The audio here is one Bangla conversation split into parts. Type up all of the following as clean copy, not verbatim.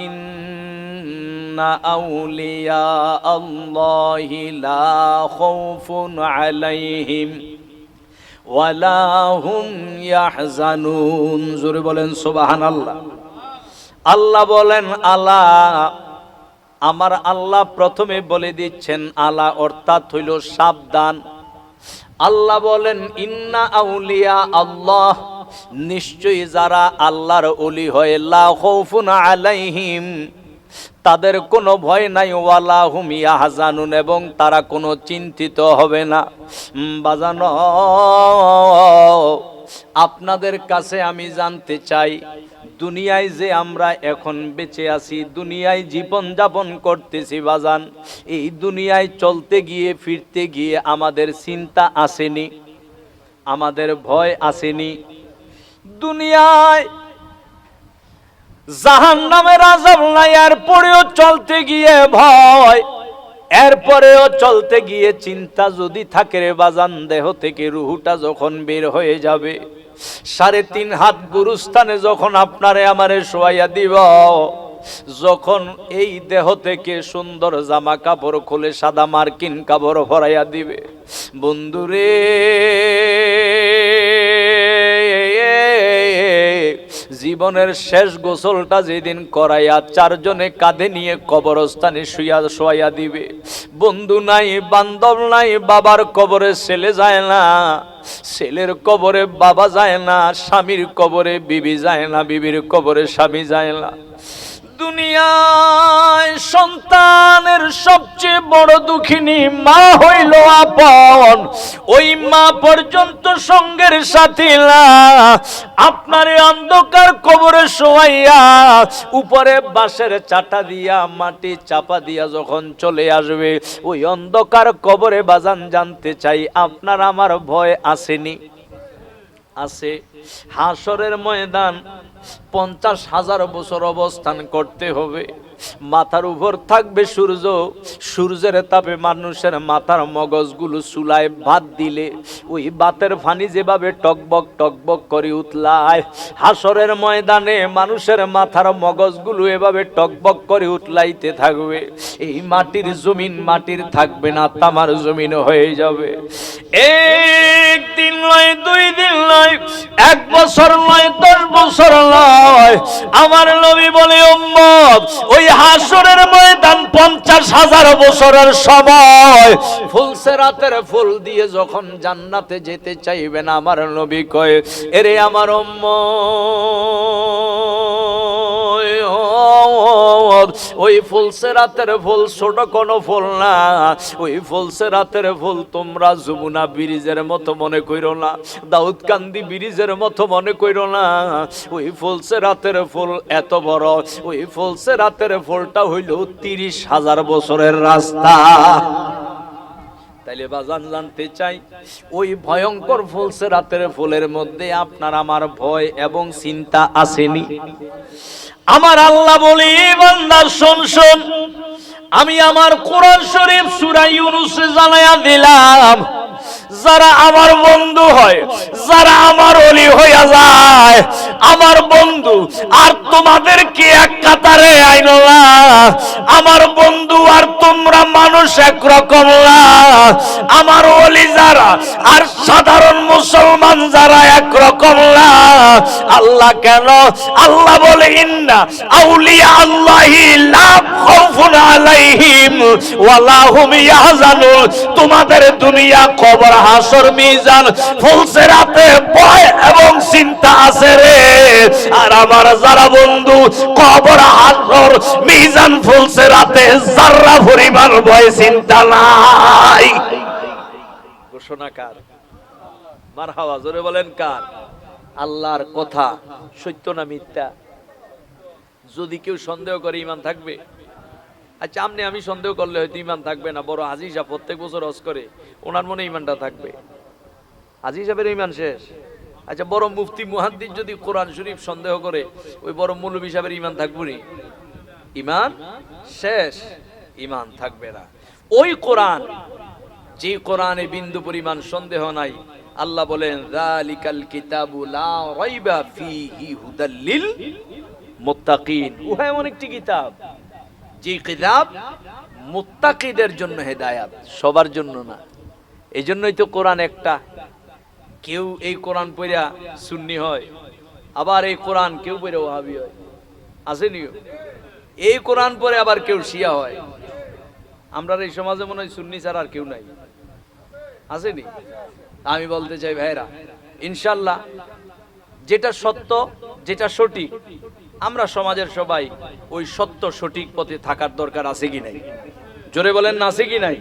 ইন্না আউলিয়া আল্লাহি লা খাউফুন আলাইহিম ওয়ালা হুম ইয়াহজানুন। জোরে বলেন সুবহানাল্লাহ। আল্লাহ বলেন আলা, আমার আল্লাহ প্রথমে বলে দিচ্ছেন আলা অর্থাৎ হইল সাবধান। আল্লাহ বলেন ইন্না আউলিয়া আল্লাহ, নিশ্চয়ই যারা আল্লাহর ওলি হয়, লা খাউফুন আলাইহিম, তাদের কোনো ভয় নাই, ওয়ালা হুম ইয়াহজানুন, এবং তারা কোনো চিন্তিত হবে না। বাজানো, আপনাদের কাছে আমি জানতে চাই, দুনিয়ায় যে আমরা এখন বেঁচে আছি, দুনিয়ায় জীবন যাপন করতেছি বাজান, এই দুনিয়ায় চলতে গিয়ে ফিরতে গিয়ে আমাদের চিন্তা আসেনি? আমাদের ভয় আসেনি? দুনিয়ায় জাহান্নামের আযাব নাই, এরপরেও চলতে গিয়ে ভয়, এরপরেও চলতে গিয়ে চিন্তা যদি থাকে রে বাজান, দেহ থেকে রুহুটা যখন বের হয়ে যাবে, 3.5 হাত গুরুস্থানে যখন আপনারে আমারে শোয়াইয়া দিব, যখন এই দেহ থেকে সুন্দর জামা কাপড় খুলে সাদা মার্কিন কাপড় ভরাইয়া দিবে, বন্ধুরে জীবনের শেষ গোসলটা যেদিন করাইয়া 4 জনে কাঁধে নিয়ে কবরস্থানে শোয়াইয়া দিবে, বন্ধু নাই, বান্ধব নাই, বাবার কবরে ছেলে যায় না, ছেলের কবরে বাবা যায় না, স্বামীর কবরে বিবি যায় না, বিবির কবরে স্বামী যায় না। দুনিয়ায় সন্তানের সবচেয়ে বড় দুঃখিনী মা হইল আপন, ওই মা পর্যন্ত সঙ্গের সাথী না। আপনার অন্ধকার কবরে শোয়াইয়া উপরে বাঁশের চাটা দিয়া মাটি চাপা দিয়া যখন চলে আসবে, ওই অন্ধকার কবরে বাজান জানতে চাই আপনার আমার ভয় আসেনি? আছে। হাসরের ময়দান 50,000 বছর অবস্থান করতে হবে, মাথার উপর থাকবে সূর্য, সূর্যের তাপে মানুষের মাথার মগজগুলো চুলায় ভাত দিলে ওই ভাতের পানি যেভাবে টকবক টকবক করে উতলায়, হাসরের ময়দানে মানুষের মাথার মগজগুলো এভাবে টকবক করে উতলাইতে থাকবে। এই মাটির জমিন মাটির থাকবে না, তামার জমিন হয়ে যাবে। একদিন নয়, 2 দিন নয়, 1 বছর নয়, 10 বছর নয়। আমার নবী বলে উম্মত, ওই হাসরের ময়দান 50,000 বছরের সময় ফুলসেরাতের ফুল দিয়ে যখন জান্নাতে যেতে চাইবেন, আমার নবী কয়, এরে আমার উম্মত, ওই ফুলসেরাতের ফুল ছোট কোনো ফুল না, ওই ফুলসেরাতের ফুল তোমরা যমুনা ব্রিজের মতো মনে কইরো না, দাউদকান্দি ব্রিজের মতো মনে কইরো না। ওই ফুলসেরাতের ফুল এত বড়, ওই ফুলসেরাতের ফুলটা হইল 30,000 বছরের রাস্তা। তাইলে বাজান জানতে চাই, ওই ভয়ঙ্কর ফুলসেরাতের ফুলের মধ্যে আপনার আমার ভয় এবং চিন্তা আসেনি? আমার আল্লাহ বলি, বান্দা শোন শোন, আমি আমার কোরআন শরীফ সূরা ইউনূসে জানায়া দিলাম, যারা আমার বন্ধু হয়, যারা আমার ওলি হইয়া যায়, আমার বন্ধু, আর তোমাদেরকে এক কাতারে আইনো না, আমার বন্ধু আর তোমরা মানুষ একরকম না, আমার ওলি যারা আর সাধারণ মুসলমান যারা একরকম না। আল্লাহ কেন? আল্লাহ বলে ইন্না আউলিয়া আল্লাহি লা খাউফুন আলাইহিম ওয়ালা হুম ইয়াহজানুন। তোমাদের দুনিয়া, কবর, হাসর, মিজান, ফুলসেরাতে ভয় এবং চিন্তা আছে রে, আর আমার যারা বন্ধু, কবর, হাসর, মিজান, ফুলসেরাতে যারা পরিমাণ ভয় চিন্তা নাই। ঘোষণা কার? মারহাবা, জোরে বলেন কার? আল্লাহর কথা সত্য না মিথ্যা? যদি কেউ সন্দেহ করে ইমান থাকবে? আচ্ছা, আমি সন্দেহ করলে হয়তো ইমান থাকবে না। বড় হাজী সাহেব প্রত্যেক বছর হজ করে, ওনার মনে ইমানটা থাকবে। হাজী সাহেবের ইমান শেষ। আচ্ছা, বড় মুফতি মুহাদ্দিস যদি কোরআন শরীফ সন্দেহ করে, ওই বড় মৌলভী সাহেবের ইমান থাকবে না? ইমান শেষ, ইমান থাকবে না। ওই কোরআন, যে কোরআনে বিন্দু পরিমাণ সন্দেহ নাই, আল্লাহ বলেন যালিকাল কিতাবু লা রাইবা ফীহি হুদাল লিল মুত্তাকিন, উহা এমন একটি কিতাব যে কিতাব মুত্তাকিদের জন্য হেদায়াত, সবার জন্য না। এই জন্যই তো কোরআন একটা। কেউ এই কোরআন পড়া সুন্নি হয়, আবার এই কোরআন কেউ পড়ে ওয়াহাবি হয়, আসেনি? এই কোরআন পড়ে আবার কেউ শিয়া হয়। আমরা এই সমাজে মনে হয় সুন্নি ছাড়া আর কেউ নাই, আসেনি? আমি বলতে চাই ভাইরা, ইনশাল্লাহ যেটা সত্য, যেটা সঠিক, আমরা সমাজের সবাই ওই সত্য সঠিক পথে থাকার দরকার আছে কি নাই? জোরে বলেন না, আছে কি নাই?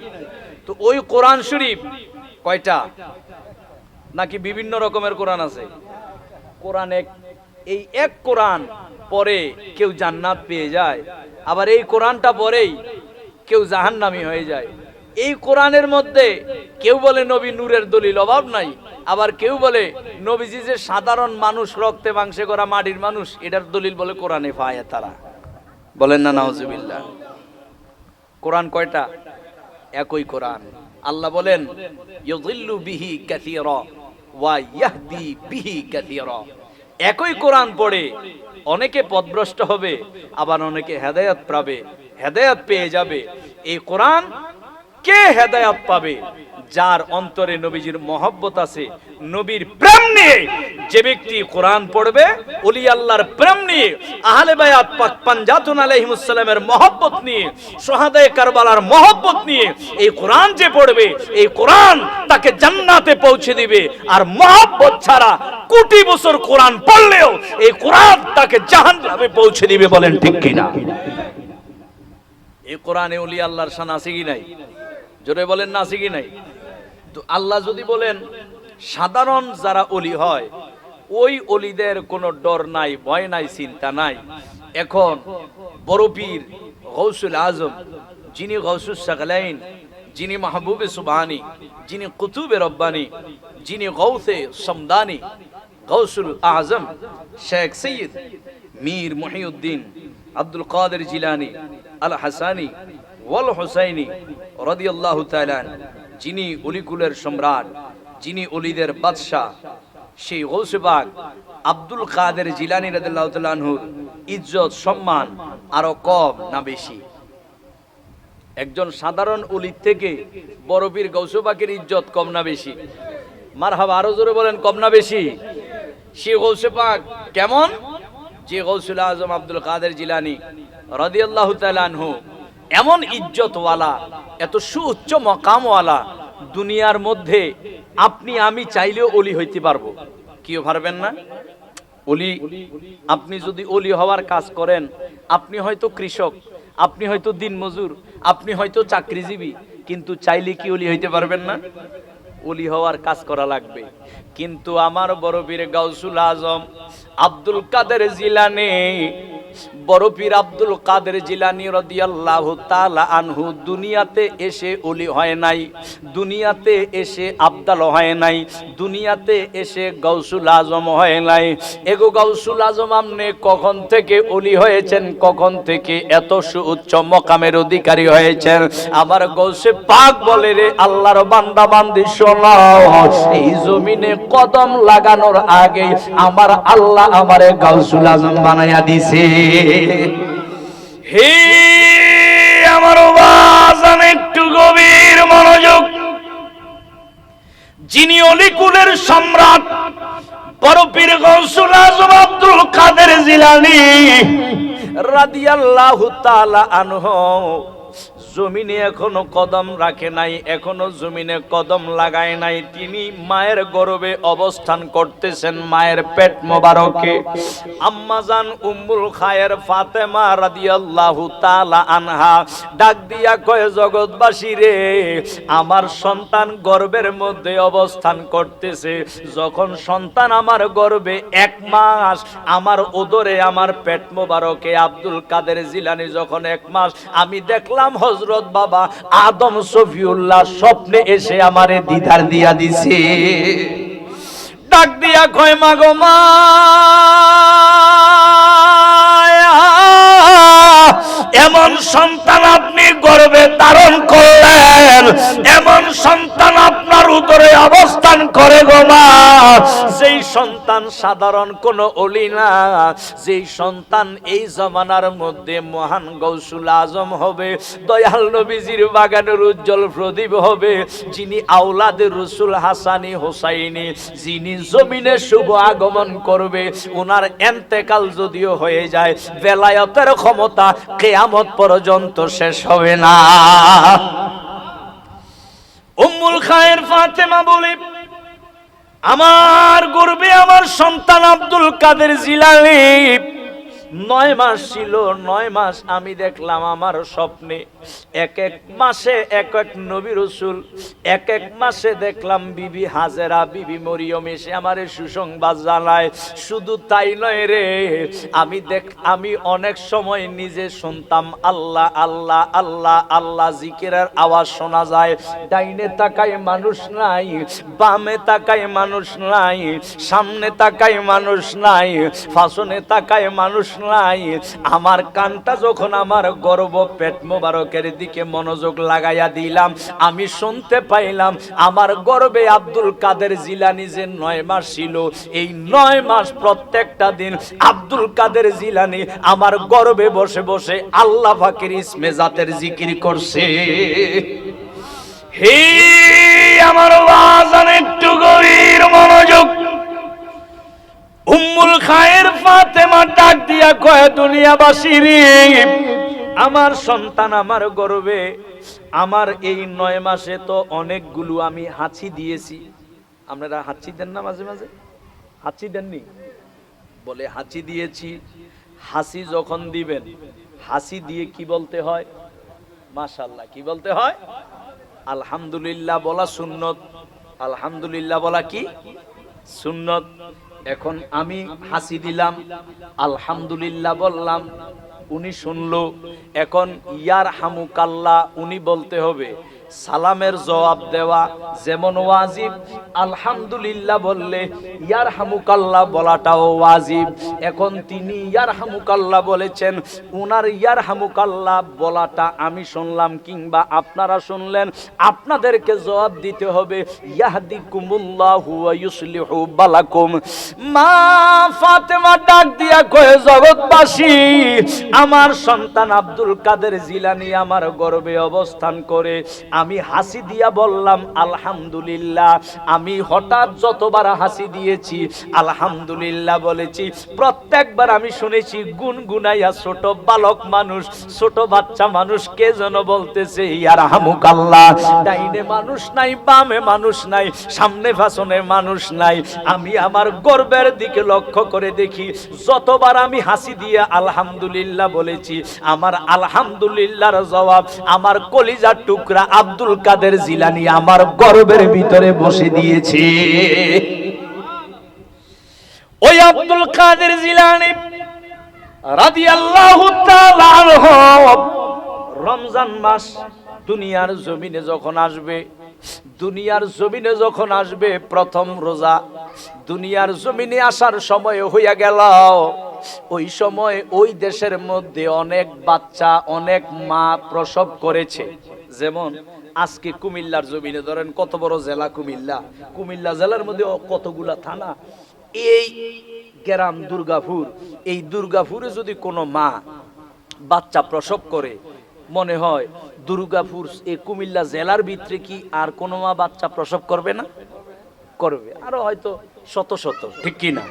তো ওই কোরআন শরীফ কয়টা নাকি বিভিন্ন রকমের কোরআন আছে? কোরআন এক। এই এক কোরআন পরে কেউ জান্নাত পেয়ে যায়, আবার এই কোরআনটা পরেই কেউ জাহান্নামী হয়ে যায়। এই কোরআনের মধ্যে কেউ বলে নবী নূরের দলিল, অভাব নাই। আবার কেউ বলে নবীজি যে সাধারণ মানুষ, রক্তে মাংসে করা মাটির মানুষ, এটার দলিল বলে কোরআনে পায় তারা। বলেন না নাউজুবিল্লাহ। কোরআন কয়টা? একই কোরআন। আল্লাহ বলেন ইউযিল্লু বিহি কাসীরা ওয়া ইয়াহদি বিহি কাসীরা। একই কোরআন পড়ে অনেকে পথভ্রষ্ট হবে, আবার অনেকে হেদায়েত পাবে, হেদায়েত পেয়ে যাবে। এই কোরআন কে হেদায়েত পাবে? যার অন্তরে নবীজির মহব্বত আছে, নবীর প্রেম নিয়ে যে ব্যক্তি কোরআন পড়বে, ওলি আল্লাহর প্রেম নিয়ে, আহলে বায়াত পাক পাঞ্জাতুন আলাইহিমুস সালামের মহব্বত নিয়ে, শুহাদায়ে কারবালার মহব্বত নিয়ে এই কোরআন যে পড়বে, এই কোরআন তাকে জান্নাতে পৌঁছে দিবে। আর মহব্বত ছাড়া কোটি বছর কোরআন পড়লেও এই কোরআন তাকে জাহান্নামে পৌঁছে দিবে। বলেন ঠিক কিনা? এই কোরআনে ওলি আল্লাহর শান আছে কি নাই? জোরে বলেন না, আছে কি নাই? তো আল্লাহ যদি বলেন সাধারণ যারা ওলি হয়, ওই ওলিদের কোনো ডর নাই, ভয় নাই, চিন্তা নাই। এখন বড় পীর গৌসুল আজম, যিনি গৌসুস সাকলাইন, যিনি মাহবুবে সুবহানি, যিনি কুতুবে রব্বানি, যিনি গৌসে সমদানি, গৌসুল আজম শেখ সৈয়দ মীর মুহিউদ্দিন আব্দুল কাদের জিলানী আল হাসানি ওয়াল হুসাইনি রাদিয়াল্লাহু তাআলা, যিনি অলিকুলের সম্রাট, যিনি অলিদের বাদশাহ, সেই গৌসে পাক আব্দুল কাদের জিলানী রাদিয়াল্লাহু তাআলা আনহুর ইজ্জত সম্মান আরো কম না বেশি? একজন সাধারণ অলি থেকে বড় পীর গৌসে পাকের ইজ্জত কম না বেশি? মারহাবা, আরো জোরে বলেন, কম না বেশি? সেই গৌসে পাক কেমন? যে গৌসুল আজম আব্দুল কাদের জিলানী রাদিয়াল্লাহু তাআলা আনহু এমন ইজ্জতওয়ালা, এত সুউচ্চ মকামওয়ালা, দুনিয়ার মধ্যে আপনি আমি চাইলেও ওলি হইতে পারবো, কেউ পারবেন না? ওলি, আপনি যদি ওলি হওয়ার কাজ করেন, আপনি হয়তো কৃষক, আপনি হয়তো দিনমজুর, আপনি হয়তো চাকরিজীবী, কিন্তু চাইলে কি ওলি হইতে পারবেন না? ওলি হওয়ার কাজ করা লাগবে। কিন্তু আমার বড় পীর গাউসুল আজম আব্দুল কাদের জিলানী, বড় পীর আব্দুল কাদের জিলানী রাদিয়াল্লাহু তাআলা আনহু দুনিয়াতে এসে ওলি হয় নাই, দুনিয়াতে এসে আব্দাল হয় নাই, দুনিয়াতে এসে গাউসুল আজম হয় নাই। এগো গাউসুল আজম, আপনি কখন থেকে ওলি হয়েছেন? কখন থেকে এত সুউচ্চ মকামের অধিকারী হয়েছেন? আমার গৌসে পাক বলে, রে আল্লাহর বান্দা বান্দি শোনো, এই জমিনে কদম লাগানোর আগে আমার আল্লাহ আমারে গাউসুল আজম বানাইয়া দিছে। হে আমার বাজান, একটু গভীর মনোযোগ। যিনি অলিকুলের সম্রাট বড় পীর গাউসুল আজম আব্দুল কাদের জিলানী রাদিয়াল্লাহু তাআলা আনহু জমিনে এখনো কদম রাখে নাই, এখনো জমিনে কদম লাগায় নাই। তিনি মায়ের গর্ভে অবস্থান করতেছেন, মায়ের পেট মোবারকে। আম্মাজান উম্মুল খায়ের ফাতেমা রাদিয়াল্লাহু তাআলা আনহা ডাক দিয়া কয়, জগৎবাসী রে, আমার সন্তান গর্ভের মধ্যে অবস্থান করতেছে। যখন সন্তান আমার গর্ভে 1 মাস, আমার উদরে, আমার পেট মোবারকে আব্দুল কাদের জিলানী যখন 1 মাস, আমি দেখলাম হযরত বাবা আদম সফিউল্লাহ স্বপ্নে এসে আমারে দিদার দিয়া দিছে। ডাক দিয়া কয়, মা গো মা, এমন সন্তান আপনি গর্ভে ধারণ করলেন, এমন সন্তান আপনার উদরে অবস্থান করে গো মা, যেই সন্তান সাধারণ কোন ওলি না, যেই সন্তান এই জমানার মধ্যে মহান গৌসুল আজম হবে, দয়াল নবীজির বাগানের উজ্জ্বল প্রদীপ হবে, যিনি আওলাদের রসুল হাসানি হোসাইনি, যিনি জমিনে শুভ আগমন করবে, ওনার এন্তেকাল যদিও হয়ে যায়, বেলায়েতের ক্ষমতা কিয়ামত পর্যন্ত শেষ হবে না। উম্মুল খায়ের ফাতেমা বলে, আমার গর্বে আমার সন্তান আব্দুল কাদের জিলানী 9 মাস ছিল। 9 মাস আমি দেখলাম আমার স্বপ্নে, এক এক মাসে এক এক নবী রাসূল, এক এক মাসে দেখলাম বিবি হাজেরা, বিবি মরিয়ম এসে আমারে সুসংবাদ জানায়। শুধু তাই নয় রে, আমি অনেক সময় নিজে শুনতাম আল্লাহ আল্লাহ আল্লাহ আল্লাহ জিকিরের আওয়াজ শোনা যায়। ডাইনে তাকায় মানুষ নাই, বামে তাকায় মানুষ নাই, সামনে তাকায় মানুষ নাই, ফাসনে তাকায় মানুষ নাই। আমার কানটা যখন আমার গর্ব পেট মোবারকের দিকে মনোযোগ লাগাইয়া দিলাম, আমি শুনতে পাইলাম আমার গর্বে আব্দুল কাদের জিলানী যে 9 মাস ছিল, এই 9 মাস প্রত্যেকটা দিন আব্দুল কাদের জিলানী আমার গর্বে বসে বসে আল্লাহ পাকের ইসমে জাতের জিকির করছে। হে আমার বাজান, একটু গভীর মনোযোগ। উম্মুল খায়ের ফাতেমা ডাক দিয়া কয়, দুনিয়াবাসী রে, আমার সন্তান আমার গর্বে, আমার এই 9 মাসে তো অনেকগুলো আমি হাঁচি দিয়েছি। আপনারা হাঁচি দেন না মাঝে মাঝে? হাঁচি দেননি? বলে হাঁচি দিয়েছি। হাসি যখন দিবেন, হাসি দিয়ে কি বলতে হয়? মাশাআল্লাহ। কি বলতে হয়? আলহামদুলিল্লাহ বলা সুন্নত। আলহামদুলিল্লাহ বলা কি সুন্নত। এখন আমি হাসি দিলাম, আলহামদুলিল্লাহ বললাম, উনি শুনলো। এখন ইয়ার হামুকাল্লাহ উনি বলতে হবে। সালামের জবাব দেওয়া যেমন ওয়াজিব, আলহামদুলিল্লাহ বললে ইয়ার হামুকাল্লাহ বলাটাও ওয়াজিব। এখন তিনি ইয়ার হামুকাল্লাহ বলেছেন, উনার ইয়ার হামুকাল্লাহ বলাটা আমি শুনলাম কিংবা আপনারা শুনলেন, আপনাদেরকে জবাব দিতে হবে ইয়াহদিকুমুল্লাহু ওয়া ইউসলিহু বালাকুম। মা ফাতেমা ডাক দিয়া কয়ে, জগৎবাসী, আমার সন্তান আব্দুল কাদের জিলানী আমার গর্বে অবস্থান করে, আমি হাসি দিয়া বললাম আলহামদুলিল্লাহ। আমি হঠাৎ যতবার হাসি দিয়েছি আলহামদুলিল্লাহ বলেছি, প্রত্যেকবার আমি শুনেছি গুনগুনাইয়া ছোট বালক মানুষ, ছোট বাচ্চা মানুষ কে যেন বলতেছে ইয়ারহামুকাল্লাহ। ডাইনে মানুষ নাই, বামে মানুষ নাই, সামনে ফাসনে মানুষ নাই। আমি আমার গর্বের দিকে লক্ষ্য করে দেখি, যতবার আমি হাসি দিয়ে আলহামদুলিল্লাহ বলেছি, আমার আলহামদুলিল্লাহর জবাব আমার কলিজার টুকরা আব্দুল কাদের জিলানী আমার গর্বের ভিতরে বসে দিয়েছে। ওই আব্দুল কাদের জিলানী রাদিয়াল্লাহু তাআলা আনহু রমজান মাস দুনিয়ার জমিনে যখন আসবে, দুনিয়ার জমিনে যখন আসবে, প্রথম রোজা দুনিয়ার জমিনে আসার সময় হইয়া গেল। ওই সময় ওই দেশের মধ্যে অনেক বাচ্চা, অনেক মা প্রসব করেছে। যেমন আজকে কুমিল্লার জমিনে ধরেন, কত বড় জেলা কুমিল্লা, কুমিল্লা জেলার মধ্যে কতগুলা থানা। এই গ্রাম দুর্গাপুর, এই দুর্গাপুরে যদি কোনো মা বাচ্চা প্রসব করে, মনে হয় দুর্গাপুর এই কুমিল্লা জেলার ভিতরে কি আর কোনো মা বাচ্চা প্রসব করবে না? করবে, আরো হয়তো শত শত, ঠিক কি না?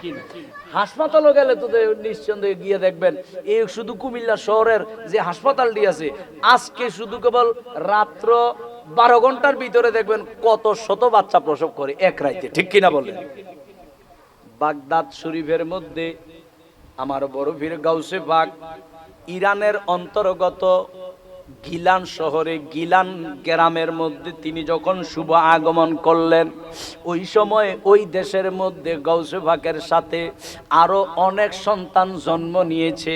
হাসপাতালও গেলে তো নিঃসন্দেহে গিয়ে দেখবেন, এই শুধু কুমিল্লা শহরের যে হাসপাতালটি আছে, আজকে শুধু কেবল রাত্র 12 ঘন্টার ভিতরে দেখবেন কত শত বাচ্চা প্রসব করে এক রাইতে, ঠিক কিনা বলেন? বাগদাদ শরীফের মধ্যে আমার বড় পীর গাউসে পাক ইরানের অন্তর্গত গিলান শহরে, গিলান গ্রামের মধ্যে তিনি যখন শুভ আগমন করলেন, ওই সময় ওই দেশের মধ্যে গাউসে পাকের সাথে আরো অনেক সন্তান জন্ম নিয়েছে।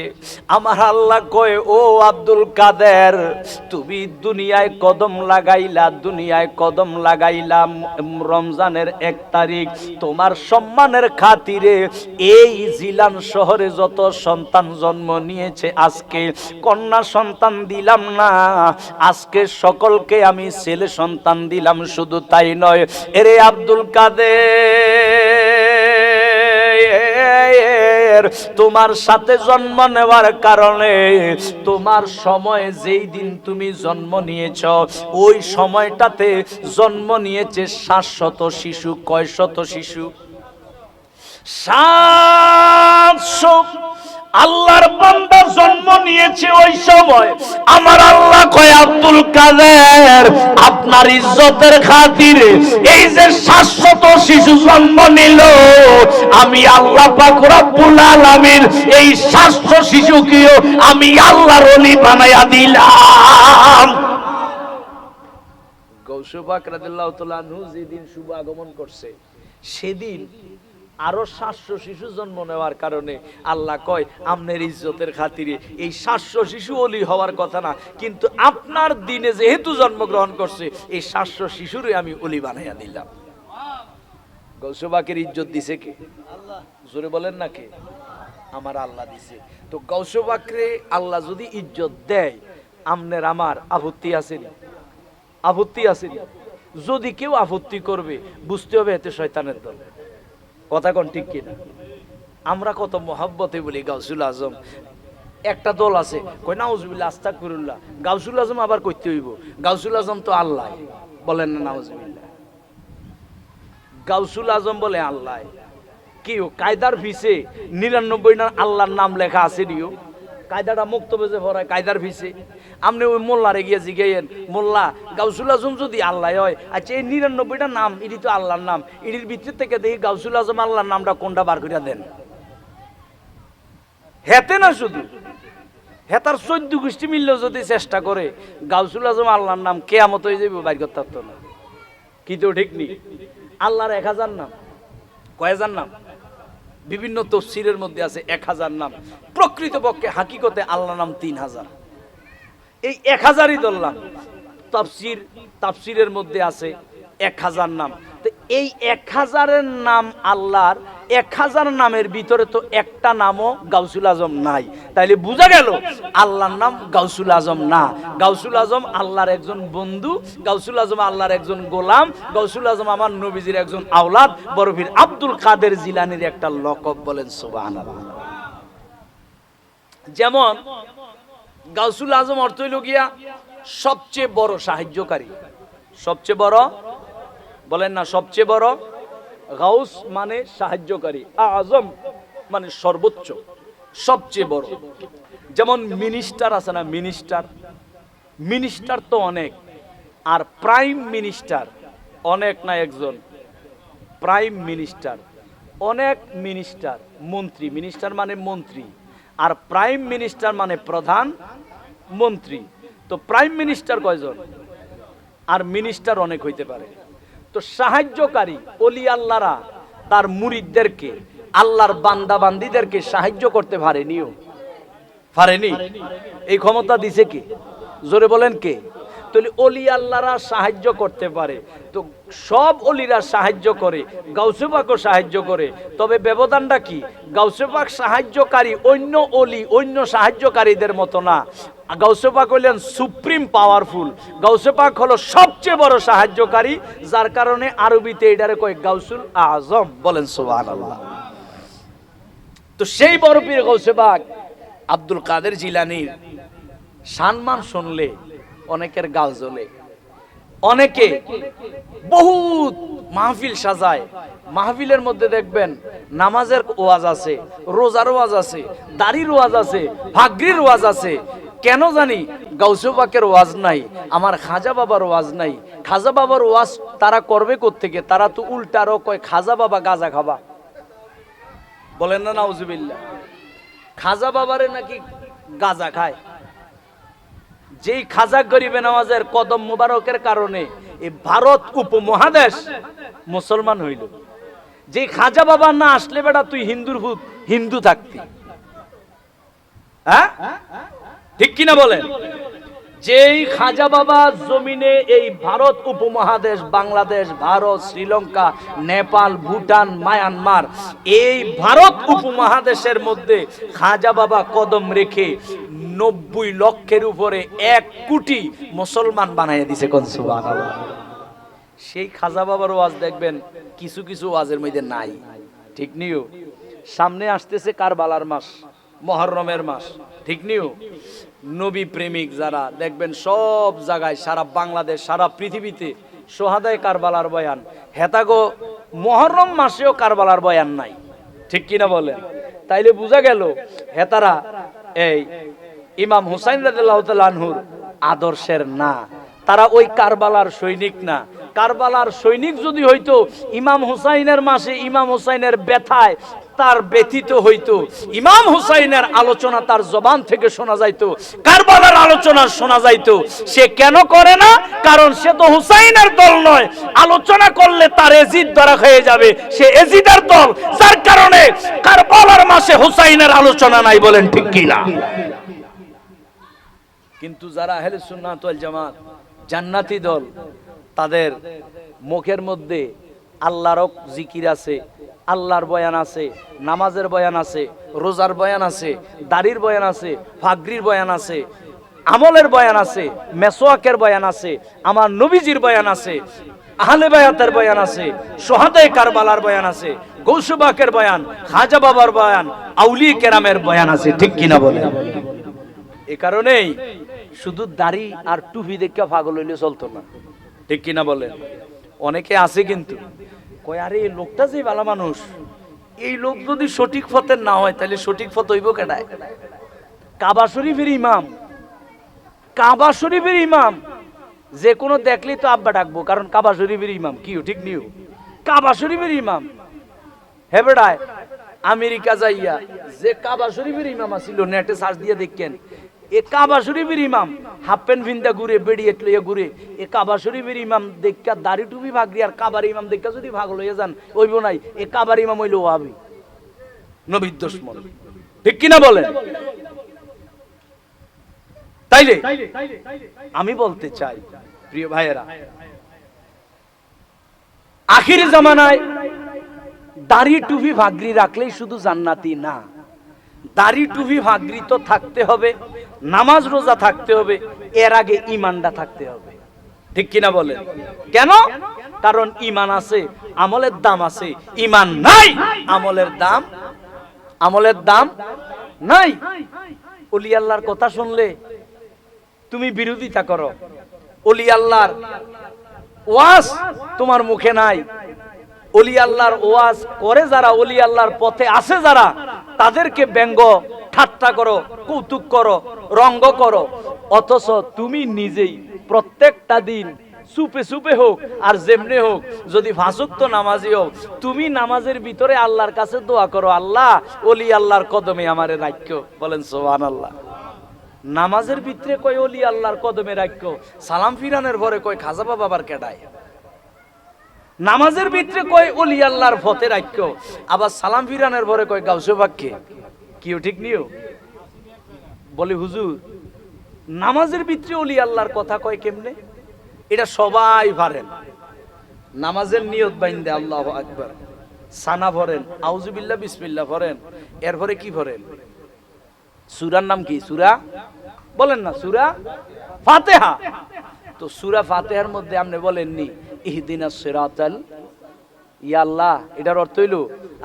আমার আল্লাহ কয়, ও আব্দুল কাদের, তুমি দুনিয়ায় কদম লাগাইলা, দুনিয়ায় কদম লাগাইলাম রমজানের 1 তারিখ, তোমার সম্মানের খাতিরে এই জিলান শহরে যত সন্তান জন্ম নিয়েছে, আজকে কন্যা সন্তান দিলাম না, আজকে সকলকে আমি ছেলে সন্তান দিলাম। শুধু তাই নয়, এরে আব্দুল কাদের, খাদের তোমার সাথে জন্ম নেওয়ার কারণে তোমার সময় যেই দিন তুমি জন্ম নিয়েছ ওই সময়টাতে জন্ম নিয়েছে 700 শিশু। কয় শত শিশু? 700 আল্লাহর বান্দা জন্ম নিয়েছে ওই সময়। আমার আল্লাহ কয় আব্দুল কাদের আপনার ইজ্জতের খাতিরে এই যে 700 শিশু জন্ম নিল, আমি আল্লাহ পাক রব্বুল আলামিন এই 700 শিশুকেও আমি আল্লাহর ওলি বানায়া দিলাম। গৌস পাক রাদিয়াল্লাহু তাআলা আনহু যেদিন শুভ আগমন করছে সেদিন আরো 700 শিশু জন্ম নেওয়ার কারণে আল্লাহ কয় আপনার ইজ্জতের খাতিরে এই 700 শিশু ওলি হওয়ার কথা না, কিন্তু আপনার দিনে যেহেতু জন্মগ্রহণ করছে এই 700 শিশুরই আমি ওলি বানাইয়া দিলাম। গৌস পাকের ইজ্জত দিছে কে? আল্লাহ। জোরে বলেন না কে? আমার আল্লাহ দিছে। তো গৌস পাকরে আল্লাহ যদি ইজ্জত দেয় আমনের আমার আপত্তি আছে না? আপত্তি আছে না? যদি কেউ আপত্তি করবে বুঝতে হবে এতে শয়তানের দল। কথা কোন ঠিক কিনা? আমরা কত মহব্বতে বলি গাউসুল আজম, একটা দল আছে কই নাউজুবিল্লাহ আস্তাগফিরুল্লাহ, গাউসুল আজম আবার কইতে হইব, গাউসুল আজম তো আল্লাহ। বলেন না নাউজুবিল্লাহ? গাউসুল আজম বলে আল্লাহ। কি কায়দার ভিসে 99 আল্লাহর নাম লেখা আছে দিও, কায়দাটা মুক্তবে যে ভরায় কায়দার ভিসে। আপনি ওই মোল্লারে গিয়ে জিগাইয়েন, মোল্লা গাউসুল আজম যদি আল্লাহ হয়, আচ্ছা এই 99টা নাম এটি তো আল্লাহর নাম, এটির ভিতর থেকে দেখি গাউসুল আজম আল্লাহর নামটা কোনটা বার করিয়া দেন। হেতে না শুধু হেতার 14 গোষ্ঠী মিললেও যদি চেষ্টা করে গাউসুল আজম আল্লাহর নাম কেয়ামত হয়ে যাবে, বাইর করতে পারতো না। কি তো ঠিক নেই? আল্লাহর 1000 নাম। কয় হাজার নাম? বিভিন্ন তফসিরের মধ্যে আছে 1000 নাম। প্রকৃতপক্ষে হাকিকতে আল্লাহর নাম 3000। এই 1000ই ধরলাম। তাফসিরের মধ্যে আছে 1000 নাম। তো এই 1000-এর নাম আল্লাহর, 1000 নামের ভিতরে তো একটা নামও গাউসুল আজম নাই। তাইলে বোঝা গেল আল্লাহর নাম গাউসুল আজম না। গাউসুল আজম আল্লাহর একজন বন্ধু, গাউসুল আজম আল্লাহর একজন গোলাম, গাউসুল আজম আমার নবীজির একজন আওলাদ, বরফির আব্দুল কাদের জিলানীর একটা লকব। বলেন সুবহানাল্লাহ। যেমন গাউসুল আজম অর্থ হইল গিয়া সবচেয়ে বড় সাহায্যকারী। সবচেয়ে বড়, বলেন না সবচেয়ে বড়। গাউস মানে সাহায্যকারী, আজম মানে সর্বোচ্চ, সবচেয়ে বড়। যেমন মিনিস্টার আছে না, মিনিস্টার, মিনিস্টার তো অনেক, আর প্রাইম মিনিস্টার অনেক না একজন, প্রাইম মিনিস্টার অনেক, মিনিস্টার মন্ত্রী, মিনিস্টার মানে মন্ত্রী, আর প্রাইম মিনিস্টার মানে প্রধান মন্ত্রী। তো প্রাইম মিনিস্টার কয়জন? আর মিনিস্টার অনেক হইতে পারে। তো সাহায্যকারী ওলি আল্লাহরা তার মুরিদদেরকে, আল্লাহর বান্দা বান্দীদেরকে সাহায্য করতে পারেনিও, পারেনি। এই ক্ষমতা দিছে কে? জোরে বলেন কে? তাহলে ওলি আল্লাহরা সাহায্য করতে পারে। তো সব ওলিরা সাহায্য করে, গাউসে পাকও সাহায্য করে। তবে ব্যবধানটা কি? গাউসে পাক সাহায্যকারী, অন্য ওলি অন্য সাহায্যকারীদের মতো না। গাউসে পাক হলেন সুপ্রিম পাওয়ারফুল, গাউসে পাক হলো সবচেয়ে বড় সাহায্যকারী, যার কারণে আরবিতে এটারে কয় গাউসুল আজম। বলেন সুবহানাল্লাহ। তো সেই বড় পীর গাউসে পাক আব্দুল কাদের জিলানীর সম্মান শুনলে অনেকের গাল জ্বলে। অনেকে বহুত মাহফিল সাজায়, মাহফিলের মধ্যে দেখবেন নামাজের ওয়াজ আছে, রোজার ওয়াজ আছে, দাড়ির ওয়াজ আছে, ভাগরির ওয়াজ আছে। কেন জানি গাউসে পাকের ওয়াজ নাই, আমার খাজা বাবার ওয়াজ নাই। খাজা বাবার ওয়াজ তারা করবে কোত্থেকে? তারা তো উল্টারও কয় খাজা বাবা গাঁজা খাবা। বলেন না নাউজুবিল্লাহ? খাজা বাবারে নাকি গাঁজা খায়। যেই খাজা গরিবে নওয়াজের কদম মুবারকের কারণে এই ভারত উপমহাদেশ মুসলমান হইল। যে খাজা বাবা না আসলে বেটা তুই হিন্দুর ভূত, হিন্দু থাকতি। হ্যাঁ ঠিক কিনা বলেন? যেই খাজা বাবা জমিনে এই ভারত উপমহাদেশ, বাংলাদেশ, ভারত, শ্রীলঙ্কা, নেপাল, ভুটান, মায়ানমার, এই ভারত উপমহাদেশের মধ্যে খাজা বাবা কদম রেখে 90 লক্ষের উপরে 1 কোটি মুসলমান বানাইয়া দিছে। কোন সুবহানাল্লাহ। সেই খাজা বাবার ওয়াজ দেখবেন কিছু কিছু ওয়াজের মধ্যে নাই, ঠিক নিও। সামনে আসতেছে কারবালার মাস, মুহররমের মাস, ঠিক নিও। নবী প্রেমিক যারা দেখবেন সব জায়গায়, সারা বাংলাদেশ, সারা পৃথিবীতে সোহাদায়ে কারবালার বয়ান। হেতাগো মুহররম মাসেও কারবালার বয়ান নাই, ঠিক কিনা বলেন? তাইলে বোঝা গেল হেতারা এই ইমাম হুসাইন রাদিয়াল্লাহু তাআলা আনহুর আদর্শের না, তারা ওই কারবালার সৈনিক না। কারবালার সৈনিক যদি হইতো, ইমাম হুসাইনের মাসে ইমাম হুসাইনের ব্যথায় তার ব্যথিত হইতো, ইমাম হুসাইনের আলোচনা তার জবান থেকে শোনা যাইতো, কারবালার আলোচনা শোনা যাইতো। সে কেন করে না? কারণ সে তো হুসাইনের দল নয়, আলোচনা করলে তার এজিদ ধরা হয়ে যাবে, সে এজিদের দল, যার কারণে কারবালার মাসে হুসাইনের আলোচনা নাই। বলেন ঠিক কিনা? কিন্তু যারা আহলে সুন্নাত ওয়াল জামাত, জান্নাতি দল, তাদের মুখের মধ্যে আল্লাহর জিকির আছে, আল্লাহর বয়ান আছে, নামাজের বয়ান আছে, রোজার বয়ান আছে, দাড়ির বয়ান আছে, ফাগরির বয়ান আছে, আমলের বয়ান আছে, মেসওয়াকের বয়ান আছে, আমার নবীজির বয়ান আছে, আহলে বায়াতের বয়ান আছে, সোহাদায়ে কারবালার বয়ান আছে, গৌসে পাকের বয়ান, খাজা বাবার বয়ান, আউলিয়া কেরামের বয়ান আছে, ঠিক কিনা বলেন? এ কারণেই শুধু দাড়ি আর টুপি দেখে পাগল হইলে চলতো না, ঠিক কিনা বলেন? অনেকে আছে কিন্তু কয়, আরে এই লোকটা যে ভালো মানুষ, এই লোক যদি সঠিক পথের না হয় তাহলে সঠিক পথ হইব কেডায়? কাবা শরীফের ইমাম, কাবা শরীফের ইমাম যে কোনো দেখলেই তো আব্বা ডাকবো, কারণ কাবা শরীফের ইমাম। কি ঠিক নিও? কাবা শরীফের ইমাম হে বেড়ায় আমেরিকা যাইয়া যে কাবা শরীফের ইমাম আছিল, নেটে সার্চ দিয়ে দেখেন, এ কাবা শরীফের ইমাম হাফ প্যান্ট ভিন্দা ঘুরে, বেড়ি লইয়া ঘুরে। এ কাবা শরীফের ইমাম দেখা দাড়ি টুপি ভাগরি, আর কাবার ইমাম দেখা যদি ভাগ লইয়া যান ওইব নাই, এ কাবার ইমাম হইল ওয়াহাবি, নবীর দুশমন, ঠিক কিনা বলেন? তাইলে আমি বলতে চাই প্রিয় ভাইয়েরা, আখির জামানায় দাড়ি টুপি ভাগরি রাখলেই শুধু জান্নাতি না, দাড়ি টুপি ভাগরি তো থাকতে হবে, নামাজ রোজা থাকতে হবে, এর আগে ঈমানটা থাকতে হবে, ঠিক কিনা বলেন? কেন? কারণ ঈমান আছে, আমলের দাম আছে, ঈমান নাই, আমলের দাম নাই। ওলি আল্লাহর কথা শুনলে তুমি বিরোধিতা করো, ওলি আল্লাহর ওয়াজ তোমার মুখে নাই, ওলি আল্লাহর ওয়াজ করে যারা, ওলি আল্লাহর পথে আছে যারা, তাদেরকে ব্যঙ্গ ঠাট্টা করো, কৌতুক করো, রঙ্গ করো, অথচ তুমি নিজেই প্রত্যেকটা দিন চুপে চুপে হোক আর যেমনে হোক, যদি ফাঁসুক্ত নামাজি হোক, তুমি নামাজের ভিতরে আল্লাহর কাছে দোয়া করো, আল্লাহ ওলি আল্লাহর কদমে আমারে রাখ্য। বলেন সুবহানাল্লাহ। নামাজের ভিতরে কয় ওলি আল্লাহর কদমে রাখ্য, সালাম ফিরানের পরে কয় খাজা বাবার কেডায়। নামাজের ভিতরে কয় ওলি আল্লাহর পথে রাখ্য, আবার সালাম ফিরানের পরে কয় গাউসে পাককে। কিও ঠিক নিও? বলে হুজুর নামাজের ভিতরে ওলি আল্লাহর কথা কয় কেমনে? এটা সবাই পারেন। নামাজের নিয়ত বাইন্দে আল্লাহু আকবার সানা ভরেন, আউযুবিল্লাহ বিসমিল্লাহ ভরেন, এরপরে কি ভরেন? সূরার নাম কি? সূরা বলেন না, সূরা ফাতিহা। তো সূরা ফাতিহার মধ্যে আপনি বলেননি ইহদিনাস সিরাতাল, ইয়া আল্লাহ, এটার অর্থ হইল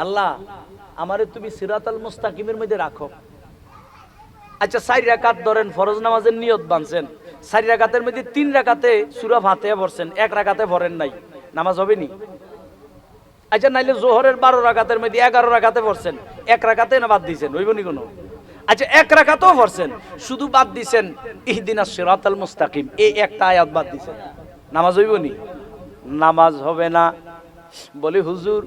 আল্লাহ আমারে তুমি সিরাতাল মুস্তাকিমের মধ্যে রাখো। আচ্ছা 4 রাকাত ধরেন, ফরজ নামাজের নিয়ত বানছেন, 4 রাকাতের মধ্যে 3 রাকাতে সূরা ফাতিহা পড়ছেন, 1 রাকাতে পড়েন নাই, নামাজ হবে নি? আচ্ছা নাইলে জোহরের 12 রাকাতের মধ্যে 11 রাকাতে পড়ছেন, 1 রাকাতে না বাদ দিয়েছেন, হইব নি কোনো? আচ্ছা 1 রাকাতও পড়ছেন, শুধু বাদ দিয়েছেন ইহদিনাস সিরাতাল মুস্তাকিম, এই একটা আয়াত বাদ দিয়েছেন, নামাজ হইব নি? নামাজ হবে না। বলে হুজুর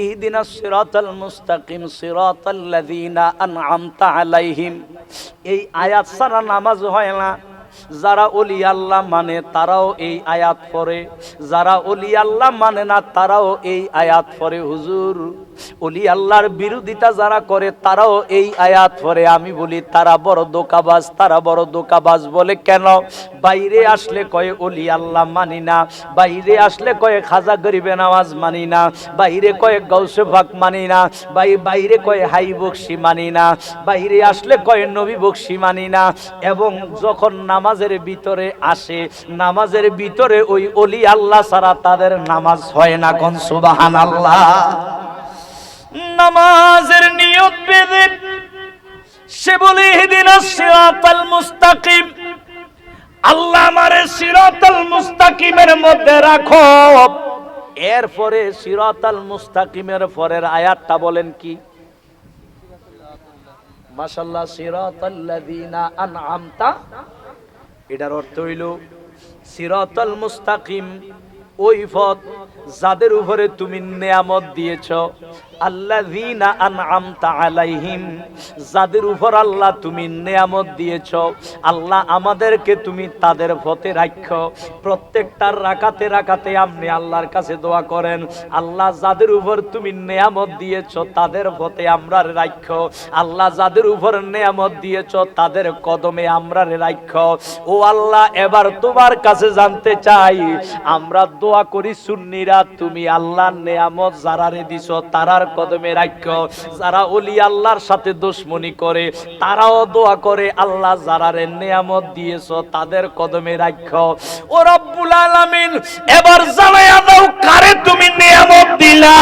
ইহদিনাস সিরাতাল মুস্তাকিম সিরাতাল্লাযীনা আন'আমতা আলাইহিম, এই আয়াত ছাড়া নামাজ হয় না। যারা ওলি আল্লাহ মানে তারাও এই আয়াত পড়ে, যারা ওলি আল্লাহ মানে না তারাও এই আয়াত পড়ে। হুজুর ওলি আল্লাহর বিরোধিতা যারা করে তারাও এই আয়াত পড়ে। আমি বলি তারা বড় ধোঁকাবাজ, তারা বড় ধোঁকাবাজ। বলে কেন? বাইরে আসলে কয় ওলি আল্লাহ মানি না, বাইরে আসলে কয় খাজা গরিবে নামাজ মানি না, বাইরে কয় গাউসে পাক মানি না, বাইরে কয় হাই বকশি মানি না, বাইরে আসলে কয় নবী বকশি মানি না, এবং যখন নামাজের ভিতরে আসে, নামাজের ভিতরে ওই ওলি আল্লাহ ছাড়া তাদের নামাজ হয় না। কোন সুবহানাল্লাহ। নামাজের নিয়ত বেঁধে সে বলে ইহদিনাস সিরাতাল মুস্তাকিম, আল্লাহ আমারে সিরাতাল মুস্তাকিমের মধ্যে রাখো। এরপরে সিরাতাল মুস্তাকিমের পরের আয়াতটা বলেন কি? মাশাআল্লাহ, সিরাতাল্লাযীনা আনআমতা, এটার অর্থ হইল সিরাতাল মুস্তাকিম ওই পথ যাদের উপরে তুমি নিয়ামত দিয়েছো, আল্লাযীনা আনআমতা আলাইহিম, যাদের উপর আল্লাহ তুমি নিয়ামত দিয়েছো, আল্লাহ আমাদেরকে তুমি তাদের পথে রাখো। প্রত্যেকটা রাকাতে রাকাতে আপনি আল্লাহর কাছে দোয়া করেন, আল্লাহ যাদের উপর তুমি নিয়ামত দিয়েছো তাদের পথে আমরা রাখো, আল্লাহ যাদের উপর নিয়ামত দিয়েছো তাদের কদমে আমরা রাখো। ও আল্লাহ, এবার তোমার কাছে জানতে চাই, আমরা দোয়া করি সুন্নিরা, তুমি আল্লাহর নিয়ামত যারারে দিছো তারার কদমে রাখো। যারা ওলি আল্লাহর সাথে দুশমনি করে তারাও দোয়া করে, আল্লাহ যারারে নিয়ামত দিয়েছো তাদের কদমে রাখো। ও রব্বুল আলামিন, এবার জানায়া দাও কারে তুমি নিয়ামত দিলা।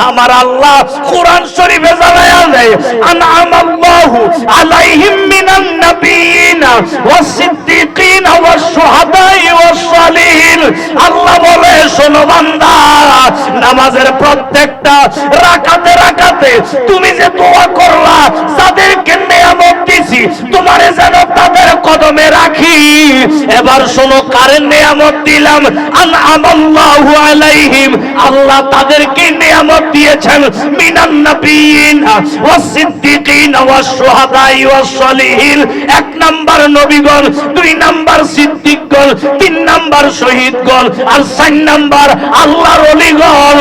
আমার আল্লাহ কোরআন শরীফে জানায়া দেয়, আনআমাল্লাহু আলাইহিম মিনান নাবিয়িনা ওয়াস সিদ্দিকিনা ওয়াস শুহাদাই ওয়াস সালিহিন। আল্লাহ বলে, শোনো বান্দা, নামাজের প্রত্যেকটা রাকাতে রাকাতে তুমি যে দোয়া করলা, যাদেরকে নিয়ামত দিছি তোমারে যেন তাদের কদমে রাখি। এবার শোনো কারে নিয়ামত দিলাম, আনআমাল্লাহু আলাইহিম, আল্লাহ তাদেরকে নিয়ামত দিয়েছেন মিনান নাবিয়িনা ওয়াস সিদ্দিকিনা ওয়াস শুহাদাই ওয়াস সালিহিন। এক নাম্বার নবীগণ, দুই নাম্বার সিদ্দিকগণ, তিন নাম্বার শহীদগণ, আর চার নাম্বার আল্লাহর ওলিগণ।